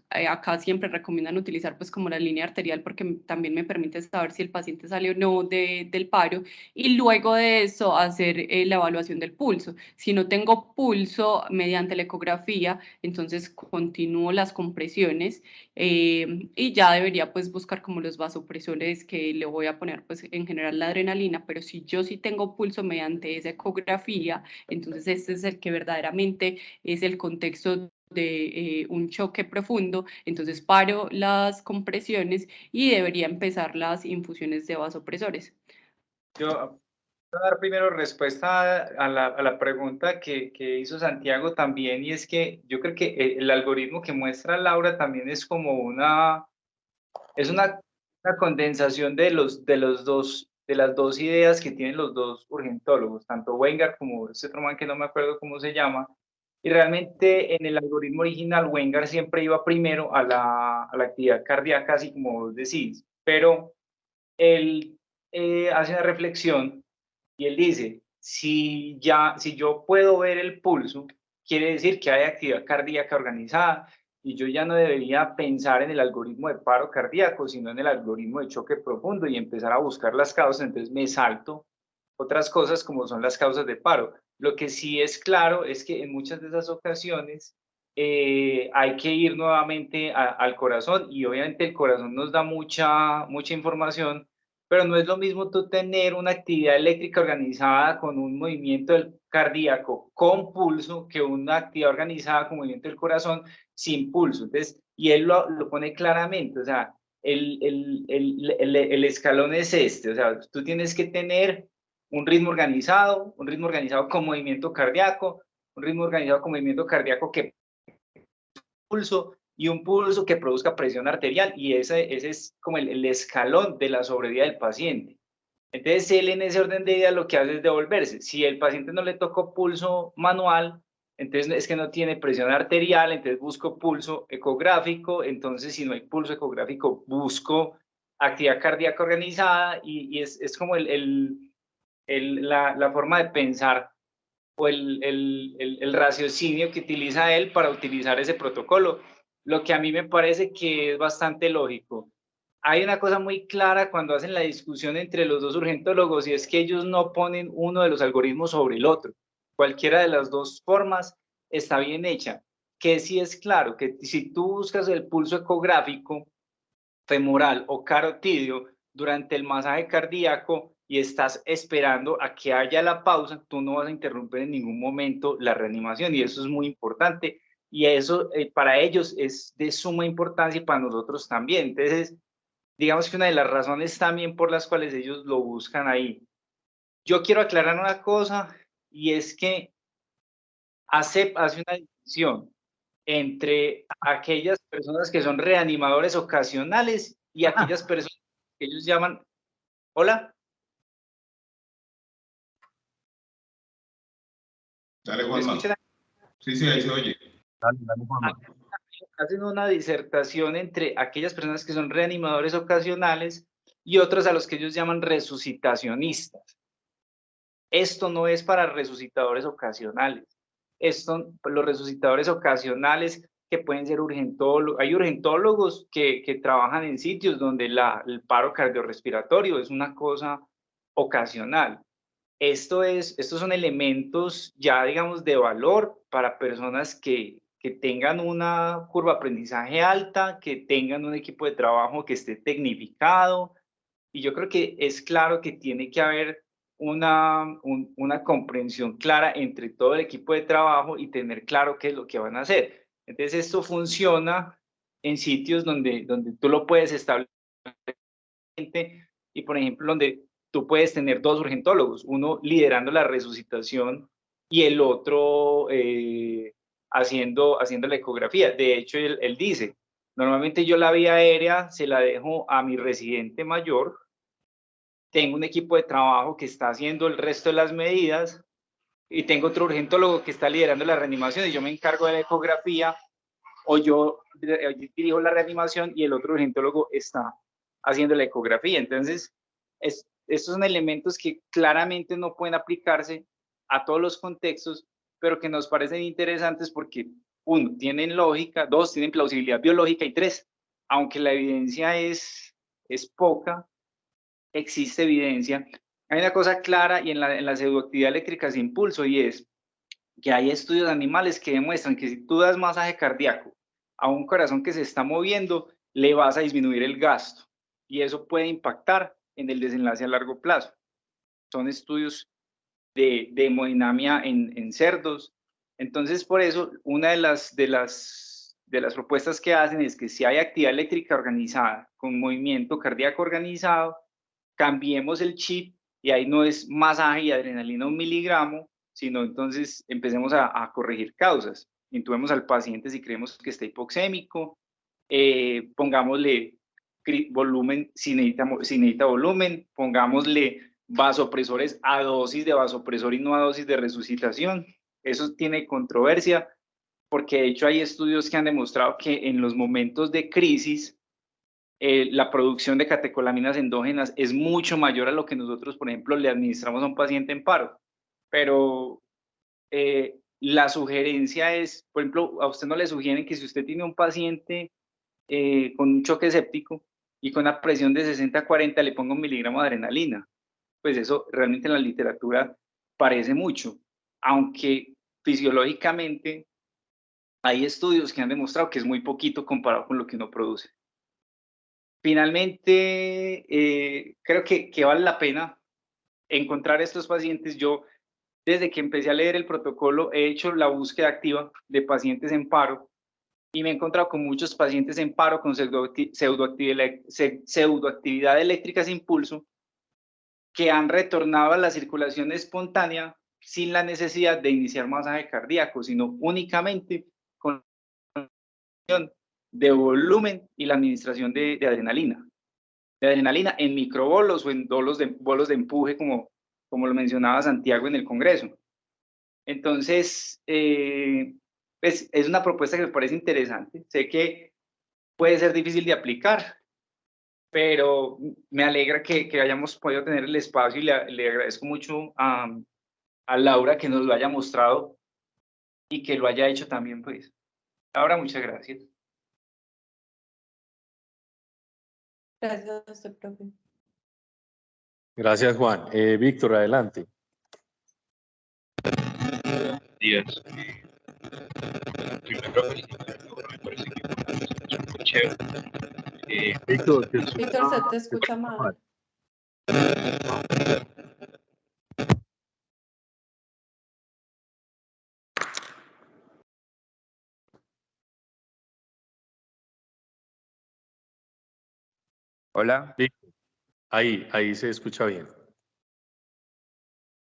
acá siempre recomiendan utilizar pues como la línea arterial porque también me permite saber si el paciente sale o no del paro, y luego de eso hacer la evaluación del pulso. Si no tengo pulso mediante la ecografía, entonces continúo las compresiones y ya debería pues buscar como los vasopresores que le voy a poner pues en general la adrenalina, pero si yo sí tengo pulso mediante esa ecografía, entonces este es el que verdaderamente es el contexto de un choque profundo, entonces paro las compresiones y debería empezar las infusiones de vasopresores. Yo voy a dar primero respuesta a la pregunta que hizo Santiago también, y es que yo creo que el algoritmo que muestra Laura también es como es una condensación de las dos ideas que tienen los dos urgentólogos, tanto Wenger como este otro man que no me acuerdo cómo se llama. Y realmente en el algoritmo original Wenger siempre iba primero a la actividad cardíaca, así como vos decís, pero él hace una reflexión y él dice, si yo puedo ver el pulso, quiere decir que hay actividad cardíaca organizada y yo ya no debería pensar en el algoritmo de paro cardíaco, sino en el algoritmo de choque profundo y empezar a buscar las causas. Entonces me salto otras cosas como son las causas de paro. Lo que sí es claro es que en muchas de esas ocasiones hay que ir nuevamente al corazón, y obviamente el corazón nos da mucha información, pero no es lo mismo tú tener una actividad eléctrica organizada con un movimiento del cardíaco con pulso que una actividad organizada con movimiento del corazón sin pulso. Entonces, y él lo pone claramente, o sea, el escalón es este, o sea, tú tienes que tener un ritmo organizado con movimiento cardíaco, un ritmo organizado con movimiento cardíaco que pulso, y un pulso que produzca presión arterial, y ese es como el escalón de la sobrevida del paciente. Entonces, él en ese orden de ideas lo que hace es devolverse. Si el paciente no le tocó pulso manual, entonces es que no tiene presión arterial, entonces busco pulso ecográfico, entonces si no hay pulso ecográfico, busco actividad cardíaca organizada, y es como la forma de pensar o el raciocinio que utiliza él para utilizar ese protocolo, lo que a mí me parece que es bastante lógico. Hay una cosa muy clara cuando hacen la discusión entre los dos urgentólogos, y es que ellos no ponen uno de los algoritmos sobre el otro. Cualquiera de las dos formas está bien hecha. Que sí es claro que si tú buscas el pulso ecográfico femoral o carotidio durante el masaje cardíaco y estás esperando a que haya la pausa, tú no vas a interrumpir en ningún momento la reanimación, y eso es muy importante, y eso para ellos es de suma importancia y para nosotros también. Entonces, digamos que una de las razones también por las cuales ellos lo buscan ahí. Yo quiero aclarar una cosa, y es que hace una distinción entre aquellas personas que son reanimadores ocasionales y aquellas personas que ellos llaman... ¿Hola? Dale, ¿Me Juanma. escuchan? Sí, ahí se oye. Dale, Juanma. Hacen una disertación entre aquellas personas que son reanimadores ocasionales y otros a los que ellos llaman resucitacionistas. Esto no es para resucitadores ocasionales. Los resucitadores ocasionales que pueden ser urgentólogos, hay urgentólogos que trabajan en sitios donde el paro cardiorrespiratorio es una cosa ocasional. Estos son elementos ya, digamos, de valor para personas que tengan una curva de aprendizaje alta, que tengan un equipo de trabajo que esté tecnificado, y yo creo que es claro que tiene que haber una comprensión clara entre todo el equipo de trabajo y tener claro qué es lo que van a hacer. Entonces, esto funciona en sitios donde tú lo puedes establecer, y por ejemplo, donde tú puedes tener dos urgentólogos, uno liderando la resucitación y el otro haciendo la ecografía. De hecho, él dice, normalmente yo la vía aérea se la dejo a mi residente mayor, tengo un equipo de trabajo que está haciendo el resto de las medidas, y tengo otro urgentólogo que está liderando la reanimación y yo me encargo de la ecografía, o yo dirijo la reanimación y el otro urgentólogo está haciendo la ecografía. Entonces, estos son elementos que claramente no pueden aplicarse a todos los contextos, pero que nos parecen interesantes porque, uno, tienen lógica, dos, tienen plausibilidad biológica, y tres, aunque la evidencia es poca, existe evidencia. Hay una cosa clara y en la pseudoactividad eléctrica sin pulso, y es que hay estudios animales que demuestran que si tú das masaje cardíaco a un corazón que se está moviendo, le vas a disminuir el gasto, y eso puede impactar en el desenlace a largo plazo. Son estudios de hemodinamia en cerdos. Entonces, por eso, una de las propuestas que hacen es que si hay actividad eléctrica organizada con movimiento cardíaco organizado, cambiemos el chip, y ahí no es masaje y adrenalina 1 miligramo, sino entonces empecemos a corregir causas. Intubemos al paciente si creemos que está hipoxémico, pongámosle volumen si necesita volumen, pongámosle vasopresores a dosis de vasopresor y no a dosis de resucitación. Eso tiene controversia, porque de hecho hay estudios que han demostrado que en los momentos de crisis la producción de catecolaminas endógenas es mucho mayor a lo que nosotros, por ejemplo, le administramos a un paciente en paro. Pero la sugerencia es, por ejemplo, a usted no le sugieren que si usted tiene un paciente con un choque séptico y con una presión de 60-40 le ponga 1 miligramo de adrenalina. Pues eso realmente en la literatura parece mucho, aunque fisiológicamente hay estudios que han demostrado que es muy poquito comparado con lo que uno produce. Finalmente, creo que vale la pena encontrar estos pacientes. Yo, desde que empecé a leer el protocolo, he hecho la búsqueda activa de pacientes en paro, y me he encontrado con muchos pacientes en paro con pseudoactividad eléctrica sin pulso, que han retornado a la circulación espontánea sin la necesidad de iniciar masaje cardíaco, sino únicamente con de volumen y la administración de adrenalina. De adrenalina en microbolos o en bolos de empuje, como lo mencionaba Santiago en el Congreso. Entonces, pues es una propuesta que me parece interesante. Sé que puede ser difícil de aplicar, pero me alegra que hayamos podido tener el espacio y le agradezco mucho a Laura que nos lo haya mostrado y que lo haya hecho también, pues. Laura, muchas gracias. Gracias a usted, profe. Gracias, Juan. Víctor, adelante. Buenos días. Primero, me parece que es muy chévere. Víctor, Víctor, se te escucha mal. Hola. Ahí se escucha bien.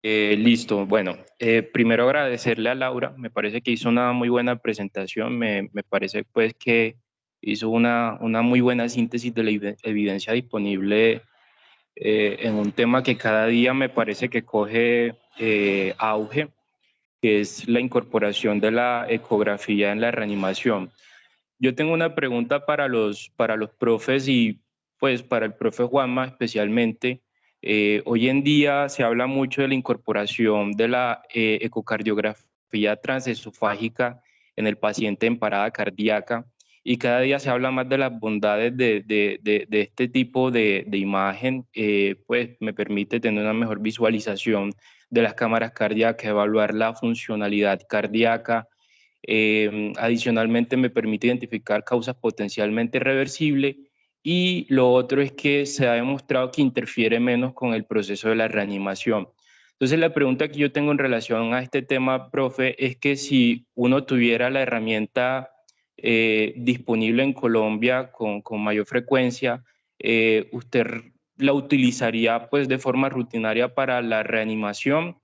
Listo. Bueno, primero agradecerle a Laura. Me parece que hizo una muy buena presentación. Me parece pues que hizo una muy buena síntesis de la evidencia disponible en un tema que cada día me parece que coge auge, que es la incorporación de la ecografía en la reanimación. Yo tengo una pregunta para los profes y pues para el profe Juanma especialmente. Hoy en día se habla mucho de la incorporación de la ecocardiografía transesofágica en el paciente en parada cardíaca y cada día se habla más de las bondades de este tipo de imagen, pues me permite tener una mejor visualización de las cámaras cardíacas, evaluar la funcionalidad cardíaca. Adicionalmente me permite identificar causas potencialmente reversibles y lo otro es que se ha demostrado que interfiere menos con el proceso de la reanimación. Entonces la pregunta que yo tengo en relación a este tema, profe, es que si uno tuviera la herramienta disponible en Colombia con mayor frecuencia, ¿usted la utilizaría pues de forma rutinaria para la reanimación?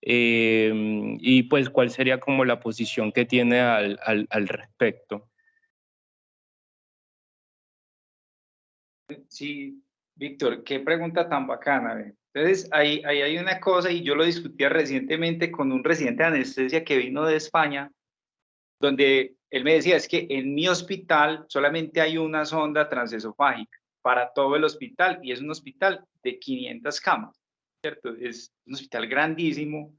Y pues cuál sería como la posición que tiene al respecto. Sí, Víctor, qué pregunta tan bacana. Entonces, ahí hay una cosa, y yo lo discutía recientemente con un residente de anestesia que vino de España, donde él me decía, es que en mi hospital solamente hay una sonda transesofágica para todo el hospital, y es un hospital de 500 camas, ¿cierto? Es un hospital grandísimo,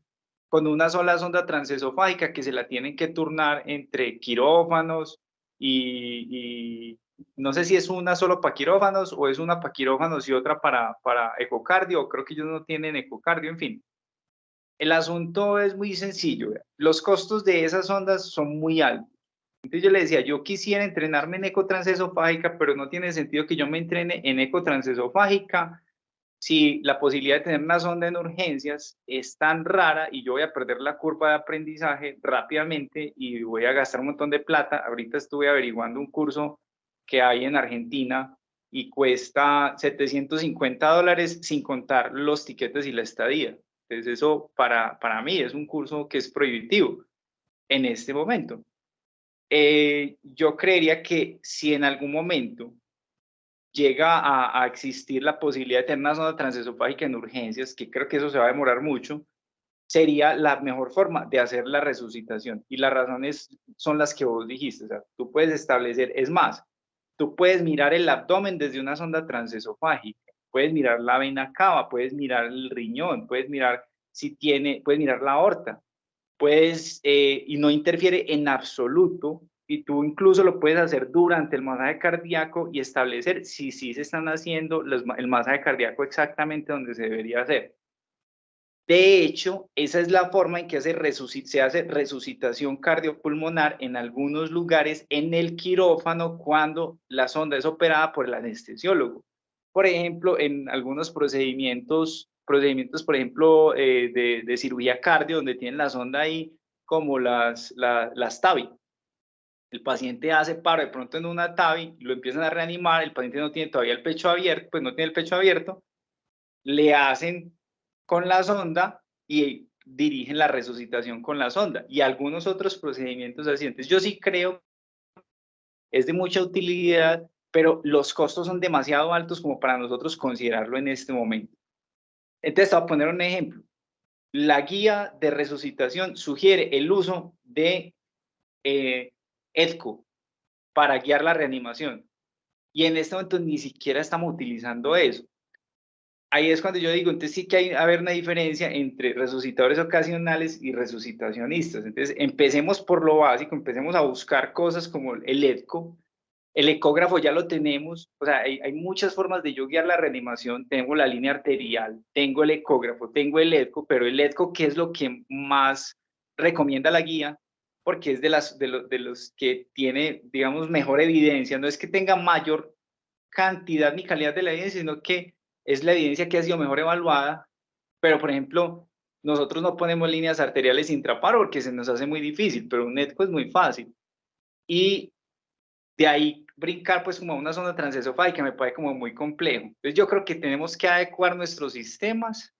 con una sola sonda transesofágica que se la tienen que turnar entre quirófanos y no sé si es una solo para quirófanos o es una para quirófanos y otra para ecocardio, creo que ellos no tienen ecocardio, en fin. El asunto es muy sencillo, los costos de esas ondas son muy altos. Entonces yo le decía, yo quisiera entrenarme en ecotransesofágica, pero no tiene sentido que yo me entrene en ecotransesofágica si la posibilidad de tener una sonda en urgencias es tan rara y yo voy a perder la curva de aprendizaje rápidamente y voy a gastar un montón de plata. Ahorita estuve averiguando un curso que hay en Argentina y cuesta $750 sin contar los tiquetes y la estadía. Entonces eso para mí es un curso que es prohibitivo en este momento. Yo creería que si en algún momento llega a existir la posibilidad de tener una sonda transesofágica en urgencias, que creo que eso se va a demorar mucho, sería la mejor forma de hacer la resucitación. Y las razones son las que vos dijiste. O sea, tú puedes establecer, es más, tú puedes mirar el abdomen desde una sonda transesofágica, puedes mirar la vena cava, puedes mirar el riñón, puedes mirar puedes mirar la aorta, puedes, y no interfiere en absoluto, y tú incluso lo puedes hacer durante el masaje cardíaco y establecer si sí se están haciendo el masaje cardíaco exactamente donde se debería hacer. De hecho, esa es la forma en que se hace resucitación cardiopulmonar en algunos lugares en el quirófano cuando la sonda es operada por el anestesiólogo. Por ejemplo, en algunos procedimientos por ejemplo, de cirugía cardio, donde tienen la sonda ahí, como las TAVI. El paciente hace paro de pronto en una TAVI, lo empiezan a reanimar, el paciente no tiene todavía el pecho abierto, pues no tiene el pecho abierto, le hacen con la sonda y dirigen la resucitación con la sonda y algunos otros procedimientos así. Entonces, yo sí creo es de mucha utilidad, pero los costos son demasiado altos como para nosotros considerarlo en este momento. Entonces, te voy a poner un ejemplo. La guía de resucitación sugiere el uso de EDCO para guiar la reanimación. Y en este momento ni siquiera estamos utilizando eso. Ahí es cuando yo digo, entonces sí que hay a haber una diferencia entre resucitadores ocasionales y resucitacionistas. Entonces, empecemos por lo básico, empecemos a buscar cosas como el EDCO. El ecógrafo ya lo tenemos, o sea, hay muchas formas de yo guiar la reanimación. Tengo la línea arterial, tengo el ecógrafo, tengo el EDCO, pero el EDCO, ¿qué es lo que más recomienda la guía? Porque es de los que tiene, digamos, mejor evidencia. No es que tenga mayor cantidad ni calidad de la evidencia, sino que es la evidencia que ha sido mejor evaluada. Pero, por ejemplo, nosotros no ponemos líneas arteriales intraparo porque se nos hace muy difícil, pero un EDCO es muy fácil. Y de ahí brincar pues como a una zona transesofágica me parece como muy complejo. Entonces yo creo que tenemos que adecuar nuestros sistemas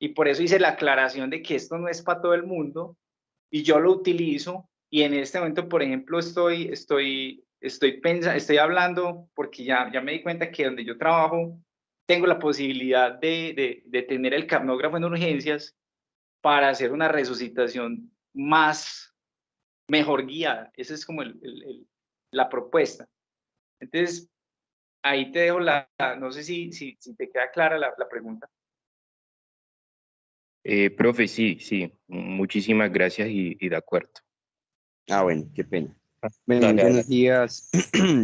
y por eso hice la aclaración de que esto no es para todo el mundo y yo lo utilizo y en este momento, por ejemplo, estoy hablando porque ya me di cuenta que donde yo trabajo tengo la posibilidad de tener el capnógrafo en urgencias para hacer una resucitación mejor guiada. Esa es como la propuesta. Entonces, ahí te dejo no sé si te queda clara la pregunta. Profe, sí, muchísimas gracias y de acuerdo. Bueno, qué pena. Bueno, muy Dale, buenos días,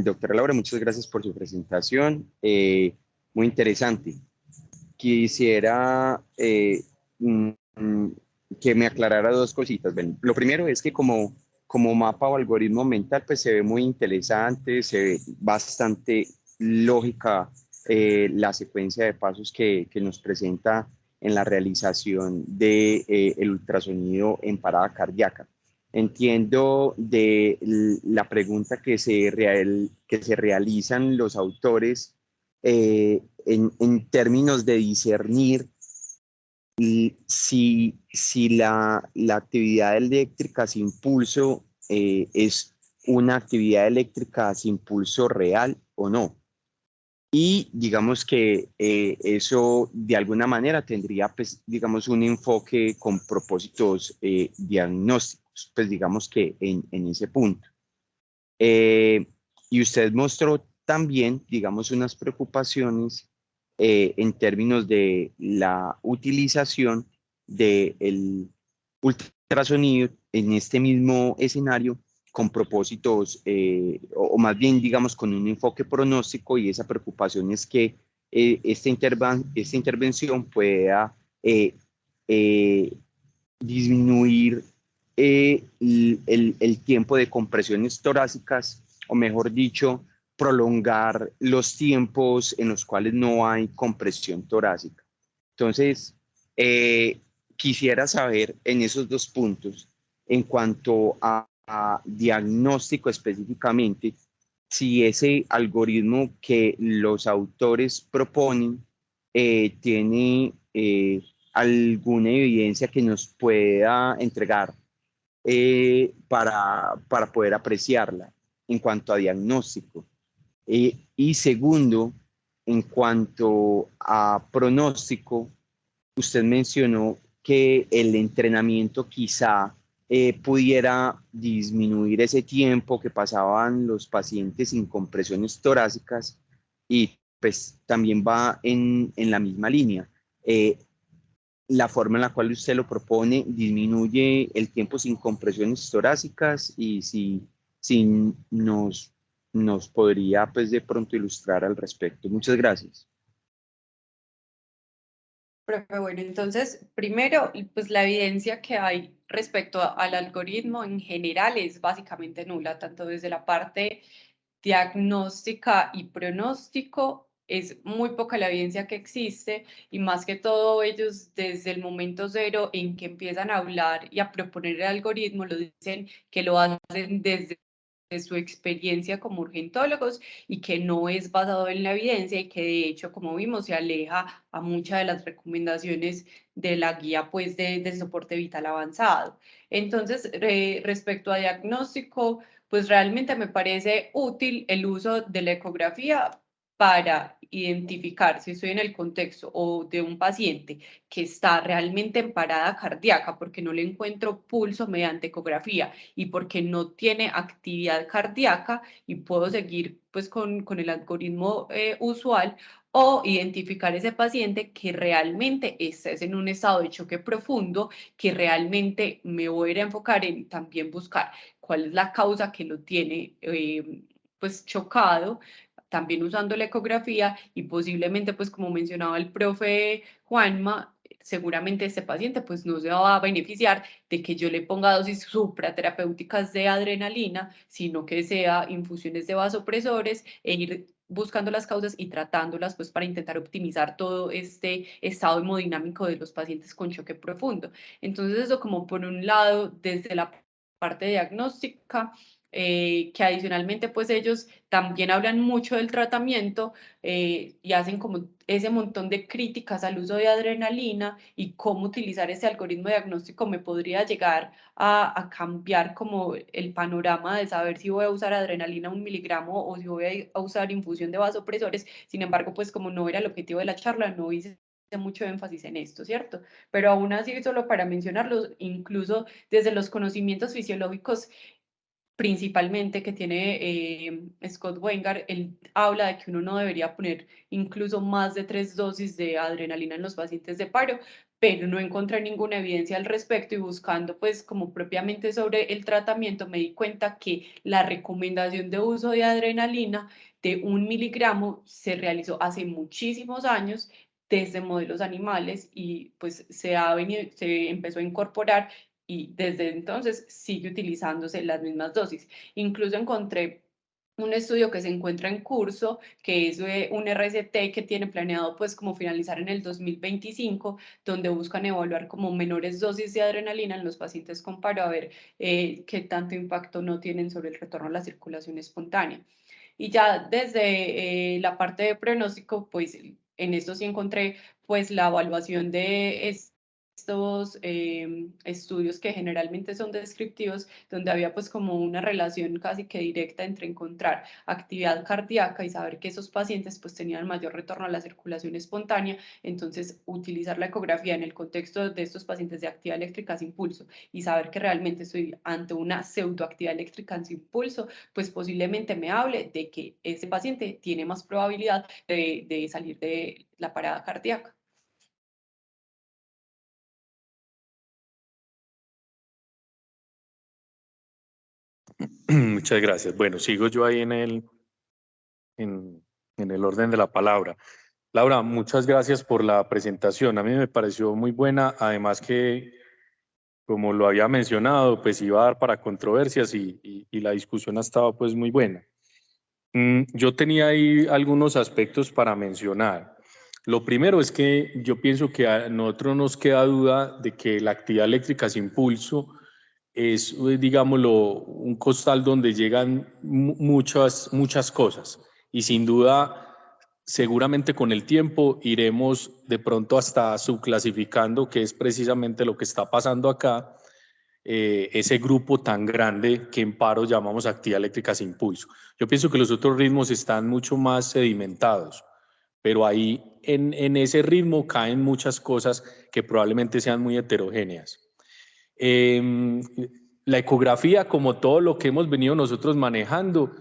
doctora Laura, muchas gracias por su presentación. Muy interesante. Quisiera que me aclarara dos cositas. Bueno, lo primero es que como mapa o algoritmo mental, pues se ve muy interesante, se ve bastante lógica la secuencia de pasos que nos presenta en la realización de, el ultrasonido en parada cardíaca. Entiendo de la pregunta que se realizan los autores en términos de discernir si la actividad eléctrica sin pulso es una actividad eléctrica sin pulso real o no. Y digamos que eso de alguna manera tendría, pues, digamos, un enfoque con propósitos diagnósticos, pues digamos que en ese punto. Y usted mostró también, digamos, unas preocupaciones en términos de la utilización del ultrasonido en este mismo escenario con propósitos, o más bien, digamos, con un enfoque pronóstico, y esa preocupación es que esta intervención pueda disminuir el tiempo de compresiones torácicas, o mejor dicho, prolongar los tiempos en los cuales no hay compresión torácica. Entonces, quisiera saber en esos dos puntos, en cuanto a diagnóstico específicamente, si ese algoritmo que los autores proponen tiene alguna evidencia que nos pueda entregar para poder apreciarla en cuanto a diagnóstico. Y segundo, en cuanto a pronóstico, usted mencionó que el entrenamiento quizá pudiera disminuir ese tiempo que pasaban los pacientes sin compresiones torácicas, y pues también va en la misma línea. La forma en la cual usted lo propone disminuye el tiempo sin compresiones torácicas, y si nos podría pues de pronto ilustrar al respecto. Muchas gracias. Profe, bueno, entonces, primero, pues la evidencia que hay respecto al algoritmo en general es básicamente nula, tanto desde la parte diagnóstica y pronóstico. Es muy poca la evidencia que existe, y más que todo ellos desde el momento cero en que empiezan a hablar y a proponer el algoritmo, lo dicen que lo hacen desde su experiencia como urgentólogos y que no es basado en la evidencia, y que de hecho, como vimos, se aleja a muchas de las recomendaciones de la guía pues de soporte vital avanzado. Entonces, respecto a diagnóstico, pues realmente me parece útil el uso de la ecografía para identificar si estoy en el contexto o de un paciente que está realmente en parada cardíaca porque no le encuentro pulso mediante ecografía y porque no tiene actividad cardíaca y puedo seguir pues con el algoritmo usual, o identificar ese paciente que realmente está en un estado de choque profundo, que realmente me voy a ir a enfocar en también buscar cuál es la causa que lo tiene pues chocado, también usando la ecografía y posiblemente, pues como mencionaba el profe Juanma, seguramente este paciente pues no se va a beneficiar de que yo le ponga dosis supraterapéuticas de adrenalina, sino que sea infusiones de vasopresores e ir buscando las causas y tratándolas pues para intentar optimizar todo este estado hemodinámico de los pacientes con choque profundo. Entonces eso como por un lado desde la parte diagnóstica, que adicionalmente pues ellos también hablan mucho del tratamiento y hacen como ese montón de críticas al uso de adrenalina y cómo utilizar ese algoritmo diagnóstico me podría llegar a cambiar como el panorama de saber si voy a usar adrenalina 1 miligramo o si voy a usar infusión de vasopresores. Sin embargo, pues como no era el objetivo de la charla, no hice mucho énfasis en esto, ¿cierto? Pero aún así, solo para mencionarlos, incluso desde los conocimientos fisiológicos principalmente que tiene Scott Weingart, él habla de que uno no debería poner incluso más de 3 dosis de adrenalina en los pacientes de paro, pero no encontré ninguna evidencia al respecto y buscando pues como propiamente sobre el tratamiento me di cuenta que la recomendación de uso de adrenalina de 1 miligramo se realizó hace muchísimos años desde modelos animales y pues se empezó a incorporar y desde entonces sigue utilizándose las mismas dosis. Incluso encontré un estudio que se encuentra en curso, que es un RCT que tiene planeado pues como finalizar en el 2025, donde buscan evaluar como menores dosis de adrenalina en los pacientes con paro, a ver qué tanto impacto no tienen sobre el retorno a la circulación espontánea. Y ya desde la parte de pronóstico, pues en esto sí encontré pues la evaluación de estos estudios que generalmente son descriptivos, donde había pues como una relación casi que directa entre encontrar actividad cardíaca y saber que esos pacientes pues tenían mayor retorno a la circulación espontánea. Entonces utilizar la ecografía en el contexto de estos pacientes de actividad eléctrica sin pulso y saber que realmente estoy ante una pseudoactividad eléctrica sin pulso, pues posiblemente me hable de que ese paciente tiene más probabilidad de salir de la parada cardíaca. Muchas gracias. Bueno, sigo yo ahí en el orden de la palabra. Laura, muchas gracias por la presentación. A mí me pareció muy buena, además que, como lo había mencionado, pues iba a dar para controversias y la discusión ha estado pues muy buena. Yo tenía ahí algunos aspectos para mencionar. Lo primero es que yo pienso que a nosotros nos queda duda de que la actividad eléctrica sin pulso es, digámoslo, un costal donde llegan muchas cosas y sin duda, seguramente con el tiempo iremos de pronto hasta subclasificando, que es precisamente lo que está pasando acá, ese grupo tan grande que en paro llamamos actividad eléctrica sin pulso. Yo pienso que los otros ritmos están mucho más sedimentados, pero ahí en ese ritmo caen muchas cosas que probablemente sean muy heterogéneas. La ecografía, como todo lo que hemos venido nosotros manejando,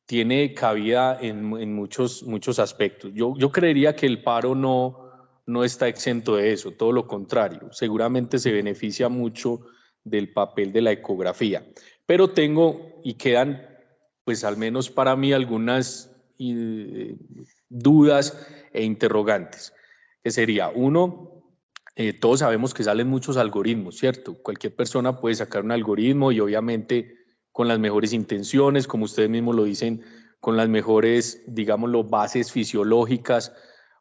tiene cabida en muchos aspectos. Yo creería que el paro no está exento de eso, todo lo contrario. Seguramente se beneficia mucho del papel de la ecografía. Pero tengo y quedan, pues al menos para mí, algunas dudas e interrogantes, que sería, uno, todos sabemos que salen muchos algoritmos, ¿cierto? Cualquier persona puede sacar un algoritmo y obviamente con las mejores intenciones, como ustedes mismos lo dicen, con las mejores, digámoslo, bases fisiológicas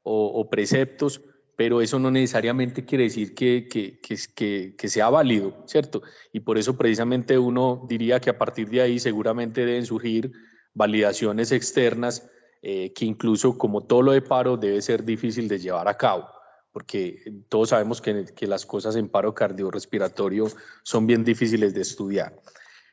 o preceptos, pero eso no necesariamente quiere decir que sea válido, ¿cierto? Y por eso precisamente uno diría que a partir de ahí seguramente deben surgir validaciones externas que incluso como todo lo de paro debe ser difícil de llevar a cabo, porque todos sabemos que las cosas en paro cardiorrespiratorio son bien difíciles de estudiar.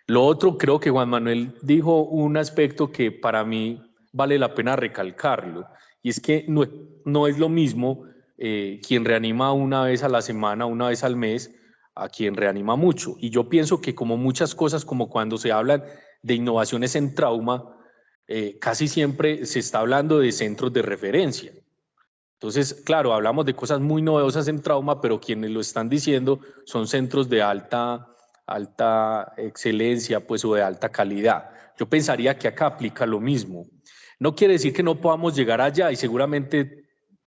Lo otro, creo que Juan Manuel dijo un aspecto que para mí vale la pena recalcarlo, y es que no es lo mismo quien reanima una vez a la semana, una vez al mes, a quien reanima mucho. Y yo pienso que como muchas cosas, como cuando se hablan de innovaciones en trauma, casi siempre se está hablando de centros de referencia. Entonces, claro, hablamos de cosas muy novedosas en trauma, pero quienes lo están diciendo son centros de alta excelencia, pues, o de alta calidad. Yo pensaría que acá aplica lo mismo. No quiere decir que no podamos llegar allá, y seguramente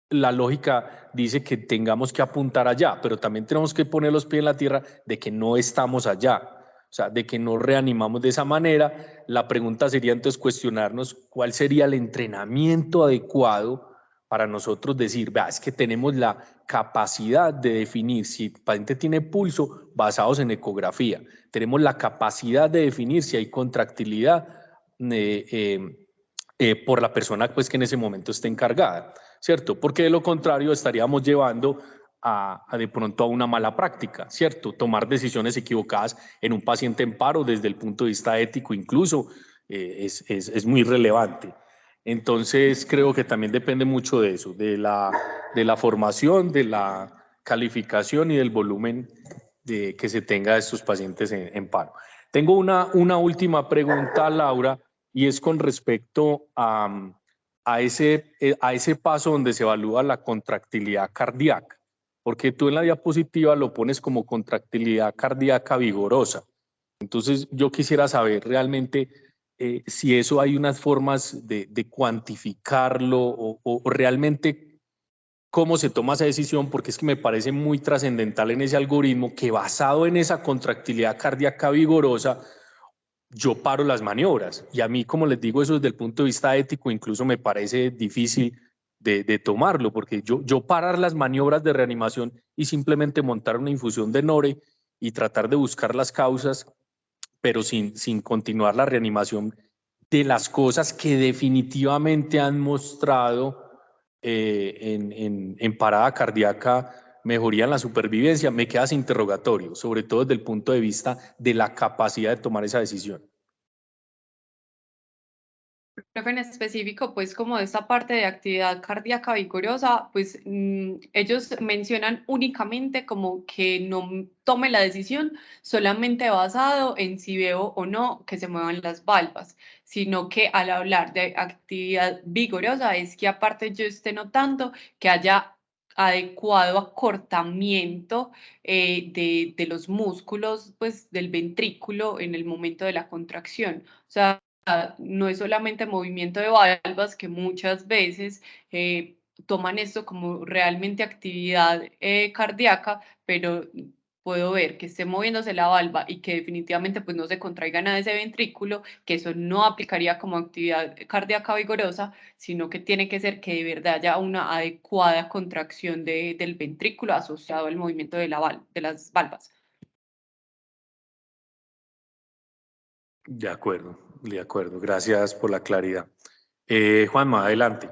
la lógica dice que tengamos que apuntar allá, pero también tenemos que poner los pies en la tierra de que no estamos allá. O sea, de que no reanimamos de esa manera. La pregunta sería entonces cuestionarnos cuál sería el entrenamiento adecuado para nosotros decir, vea, es que tenemos la capacidad de definir si el paciente tiene pulso basados en ecografía. Tenemos la capacidad de definir si hay contractilidad por la persona, pues, que en ese momento esté encargada, ¿cierto? Porque de lo contrario estaríamos llevando de pronto a una mala práctica, ¿cierto? Tomar decisiones equivocadas en un paciente en paro desde el punto de vista ético incluso es muy relevante. Entonces creo que también depende mucho de eso, de la formación, de la calificación y del volumen que se tenga de estos pacientes en paro. Tengo una última pregunta, Laura, y es con respecto a ese paso donde se evalúa la contractilidad cardíaca, porque tú en la diapositiva lo pones como contractilidad cardíaca vigorosa. Entonces yo quisiera saber realmente si eso hay unas formas de cuantificarlo o realmente cómo se toma esa decisión, porque es que me parece muy trascendental en ese algoritmo que basado en esa contractilidad cardíaca vigorosa, yo paro las maniobras. Y a mí, como les digo, eso desde el punto de vista ético incluso me parece difícil de tomarlo, porque yo parar las maniobras de reanimación y simplemente montar una infusión de Nore y tratar de buscar las causas, pero sin continuar la reanimación de las cosas que definitivamente han mostrado en parada cardíaca mejoría en la supervivencia, me queda ese interrogatorio, sobre todo desde el punto de vista de la capacidad de tomar esa decisión. Profe, en específico, pues como de esta parte de actividad cardíaca vigorosa, pues ellos mencionan únicamente como que no tome la decisión solamente basado en si veo o no que se muevan las valvas, sino que al hablar de actividad vigorosa es que aparte yo esté notando que haya adecuado acortamiento de los músculos, pues del ventrículo en el momento de la contracción. O sea, no es solamente movimiento de valvas, que muchas veces toman esto como realmente actividad cardíaca, pero puedo ver que esté moviéndose la valva y que definitivamente pues no se contraiga nada de ese ventrículo, que eso no aplicaría como actividad cardíaca vigorosa, sino que tiene que ser que de verdad haya una adecuada contracción del ventrículo asociado al movimiento de las valvas. De acuerdo, de acuerdo. Gracias por la claridad. Juanma, adelante.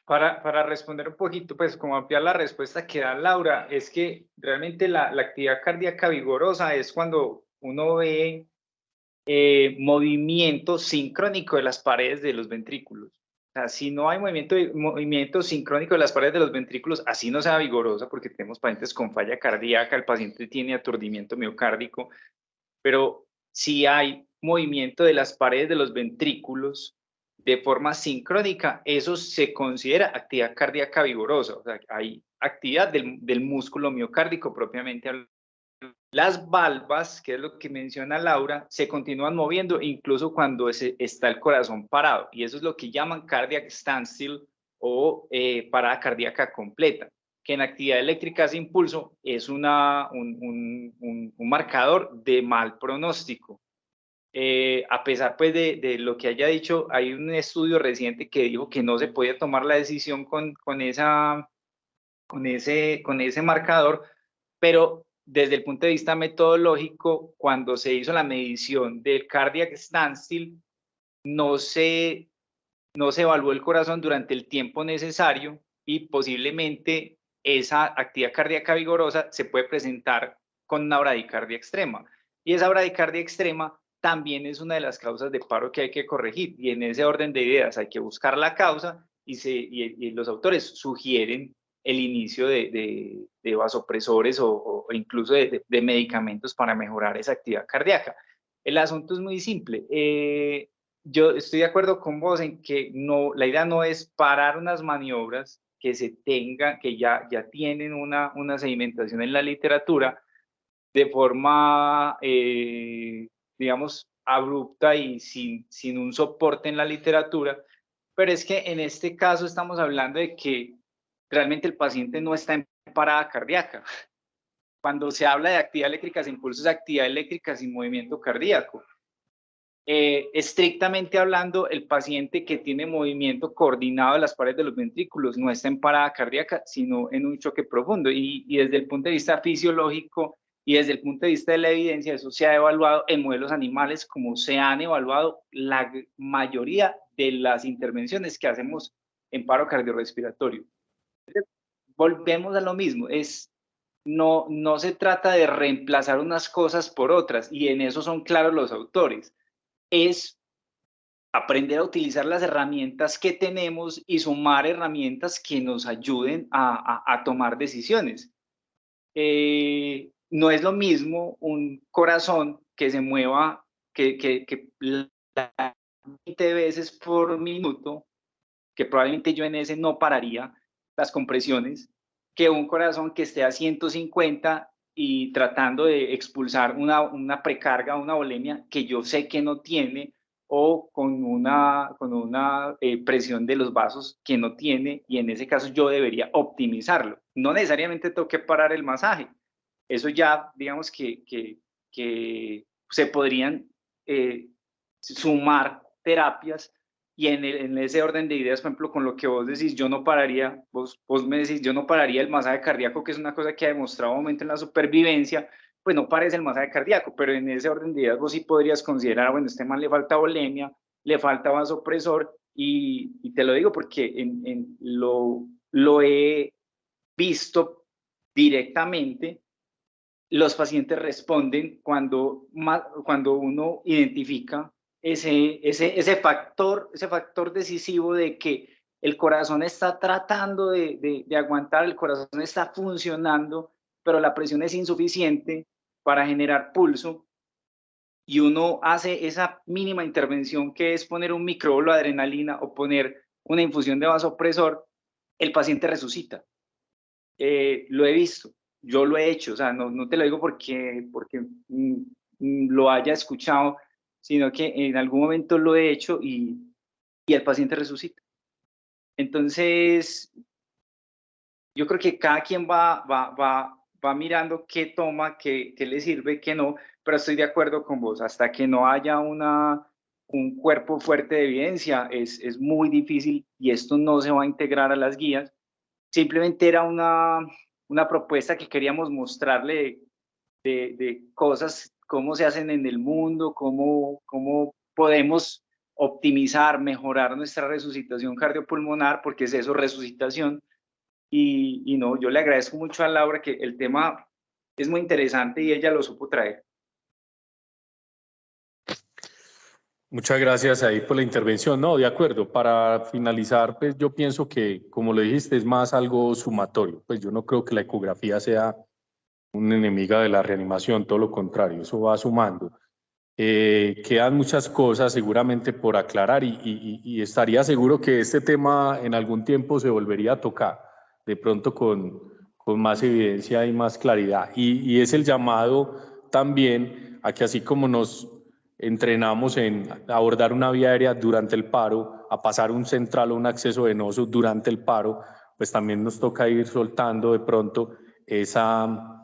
Para responder un poquito, pues como ampliar la respuesta que da Laura, es que realmente la actividad cardíaca vigorosa es cuando uno ve movimiento sincrónico de las paredes de los ventrículos. O sea, si no hay movimiento sincrónico de las paredes de los ventrículos, así no sea vigorosa, porque tenemos pacientes con falla cardíaca, el paciente tiene aturdimiento miocárdico, pero si hay movimiento de las paredes de los ventrículos de forma sincrónica, eso se considera actividad cardíaca vigorosa, o sea, hay actividad del músculo miocárdico propiamente hablando. Las valvas, que es lo que menciona Laura, se continúan moviendo incluso cuando está el corazón parado, y eso es lo que llaman cardiac standstill o parada cardíaca completa, que en actividad eléctrica sin impulso es un marcador de mal pronóstico. A pesar pues de lo que haya dicho, hay un estudio reciente que dijo que no se podía tomar la decisión con ese marcador, pero desde el punto de vista metodológico, cuando se hizo la medición del cardiac standstill, no se evaluó el corazón durante el tiempo necesario y posiblemente esa actividad cardíaca vigorosa se puede presentar con una bradicardia extrema. Y esa bradicardia extrema también es una de las causas de paro que hay que corregir. Y en ese orden de ideas hay que buscar la causa y los autores sugieren el inicio de vasopresores o incluso de medicamentos para mejorar esa actividad cardíaca. El asunto es muy simple. Yo estoy de acuerdo con vos en que no, la idea no es parar unas maniobras que ya tienen una sedimentación en la literatura de forma, digamos, abrupta y sin un soporte en la literatura, pero es que en este caso estamos hablando de que realmente el paciente no está en parada cardíaca. Cuando se habla de actividad eléctrica sin pulso, es actividad eléctrica sin movimiento cardíaco. Estrictamente hablando, el paciente que tiene movimiento coordinado de las paredes de los ventrículos no está en parada cardíaca, sino en un choque profundo. Y desde el punto de vista fisiológico y desde el punto de vista de la evidencia, eso se ha evaluado en modelos animales como se han evaluado la mayoría de las intervenciones que hacemos en paro cardiorrespiratorio. Volvemos a lo mismo, no se trata de reemplazar unas cosas por otras, y en eso son claros los autores. Es aprender a utilizar las herramientas que tenemos y sumar herramientas que nos ayuden a tomar decisiones. No es lo mismo un corazón que se mueva que 20 veces por minuto, que probablemente yo en ese no pararía las compresiones, que un corazón que esté a 150 y tratando de expulsar una precarga, una volemia que yo sé que no tiene, o con una presión de los vasos que no tiene, y en ese caso yo debería optimizarlo. No necesariamente tengo que parar el masaje. Eso ya, digamos que se podrían sumar terapias, y en ese orden de ideas, por ejemplo, con lo que vos decís, yo no pararía, vos me decís, yo no pararía el masaje cardíaco, que es una cosa que ha demostrado aumento en la supervivencia, pues no pares el masaje cardíaco, pero en ese orden de ideas vos sí podrías considerar, bueno, este man le falta volemia, le falta vasopresor, y te lo digo porque lo he visto directamente. Los pacientes responden cuando uno identifica ese factor decisivo de que el corazón está tratando de aguantar, el corazón está funcionando, pero la presión es insuficiente para generar pulso, y uno hace esa mínima intervención que es poner un micróbolo de adrenalina o poner una infusión de vasopresor, el paciente resucita. Lo he visto, yo lo he hecho, o sea, no te lo digo porque lo haya escuchado, sino que en algún momento lo he hecho y el paciente resucita. Entonces, yo creo que cada quien va mirando qué toma, qué le sirve, qué no, pero estoy de acuerdo con vos, hasta que no haya un cuerpo fuerte de evidencia, es muy difícil, y esto no se va a integrar a las guías. Simplemente era una propuesta que queríamos mostrarle de cosas, cómo se hacen en el mundo, cómo podemos optimizar, mejorar nuestra resucitación cardiopulmonar, porque es eso, resucitación. Y no, yo le agradezco mucho a Laura, que el tema es muy interesante y ella lo supo traer. Muchas gracias ahí por la intervención. No, de acuerdo. Para finalizar, pues yo pienso que, como le dijiste, es más algo sumatorio. Pues yo no creo que la ecografía sea una enemiga de la reanimación, todo lo contrario, eso va sumando. Quedan muchas cosas seguramente por aclarar, y estaría seguro que este tema en algún tiempo se volvería a tocar, de pronto con más evidencia y más claridad. Y es el llamado también a que, así como nos entrenamos en abordar una vía aérea durante el paro, a pasar un central o un acceso venoso durante el paro, pues también nos toca ir soltando de pronto esa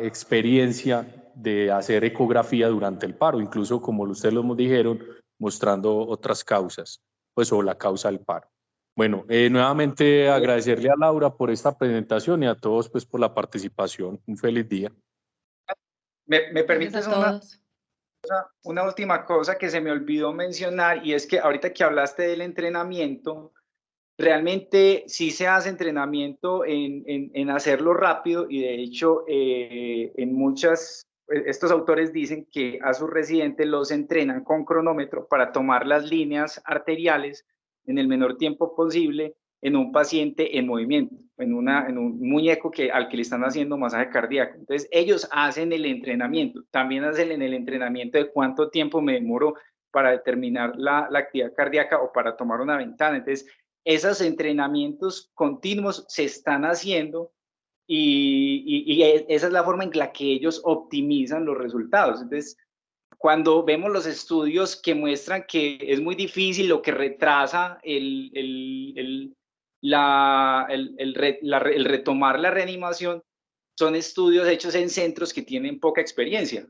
experiencia de hacer ecografía durante el paro, incluso, como ustedes lo dijeron, mostrando otras causas, pues, o la causa del paro. Bueno, nuevamente agradecerle a Laura por esta presentación y a todos, pues, por la participación. Un feliz día. ¿Me permites una última cosa que se me olvidó mencionar? Y es que ahorita que hablaste del entrenamiento, realmente sí se hace entrenamiento en hacerlo rápido, y de hecho en muchas estos autores dicen que a sus residentes los entrenan con cronómetro para tomar las líneas arteriales en el menor tiempo posible en un paciente en movimiento, en un muñeco al que le están haciendo masaje cardíaco. Entonces, ellos hacen el entrenamiento, también hacen el entrenamiento de cuánto tiempo me demoro para determinar la actividad cardíaca o para tomar una ventana. Entonces, esos entrenamientos continuos se están haciendo y esa es la forma en la que ellos optimizan los resultados. Entonces, cuando vemos los estudios que muestran que es muy difícil o que retrasa el retomar la reanimación, son estudios hechos en centros que tienen poca experiencia.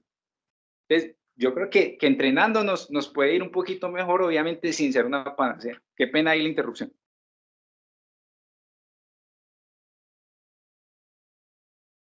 Entonces, yo creo que entrenándonos nos puede ir un poquito mejor, obviamente sin ser una panacea. Qué pena ahí la interrupción.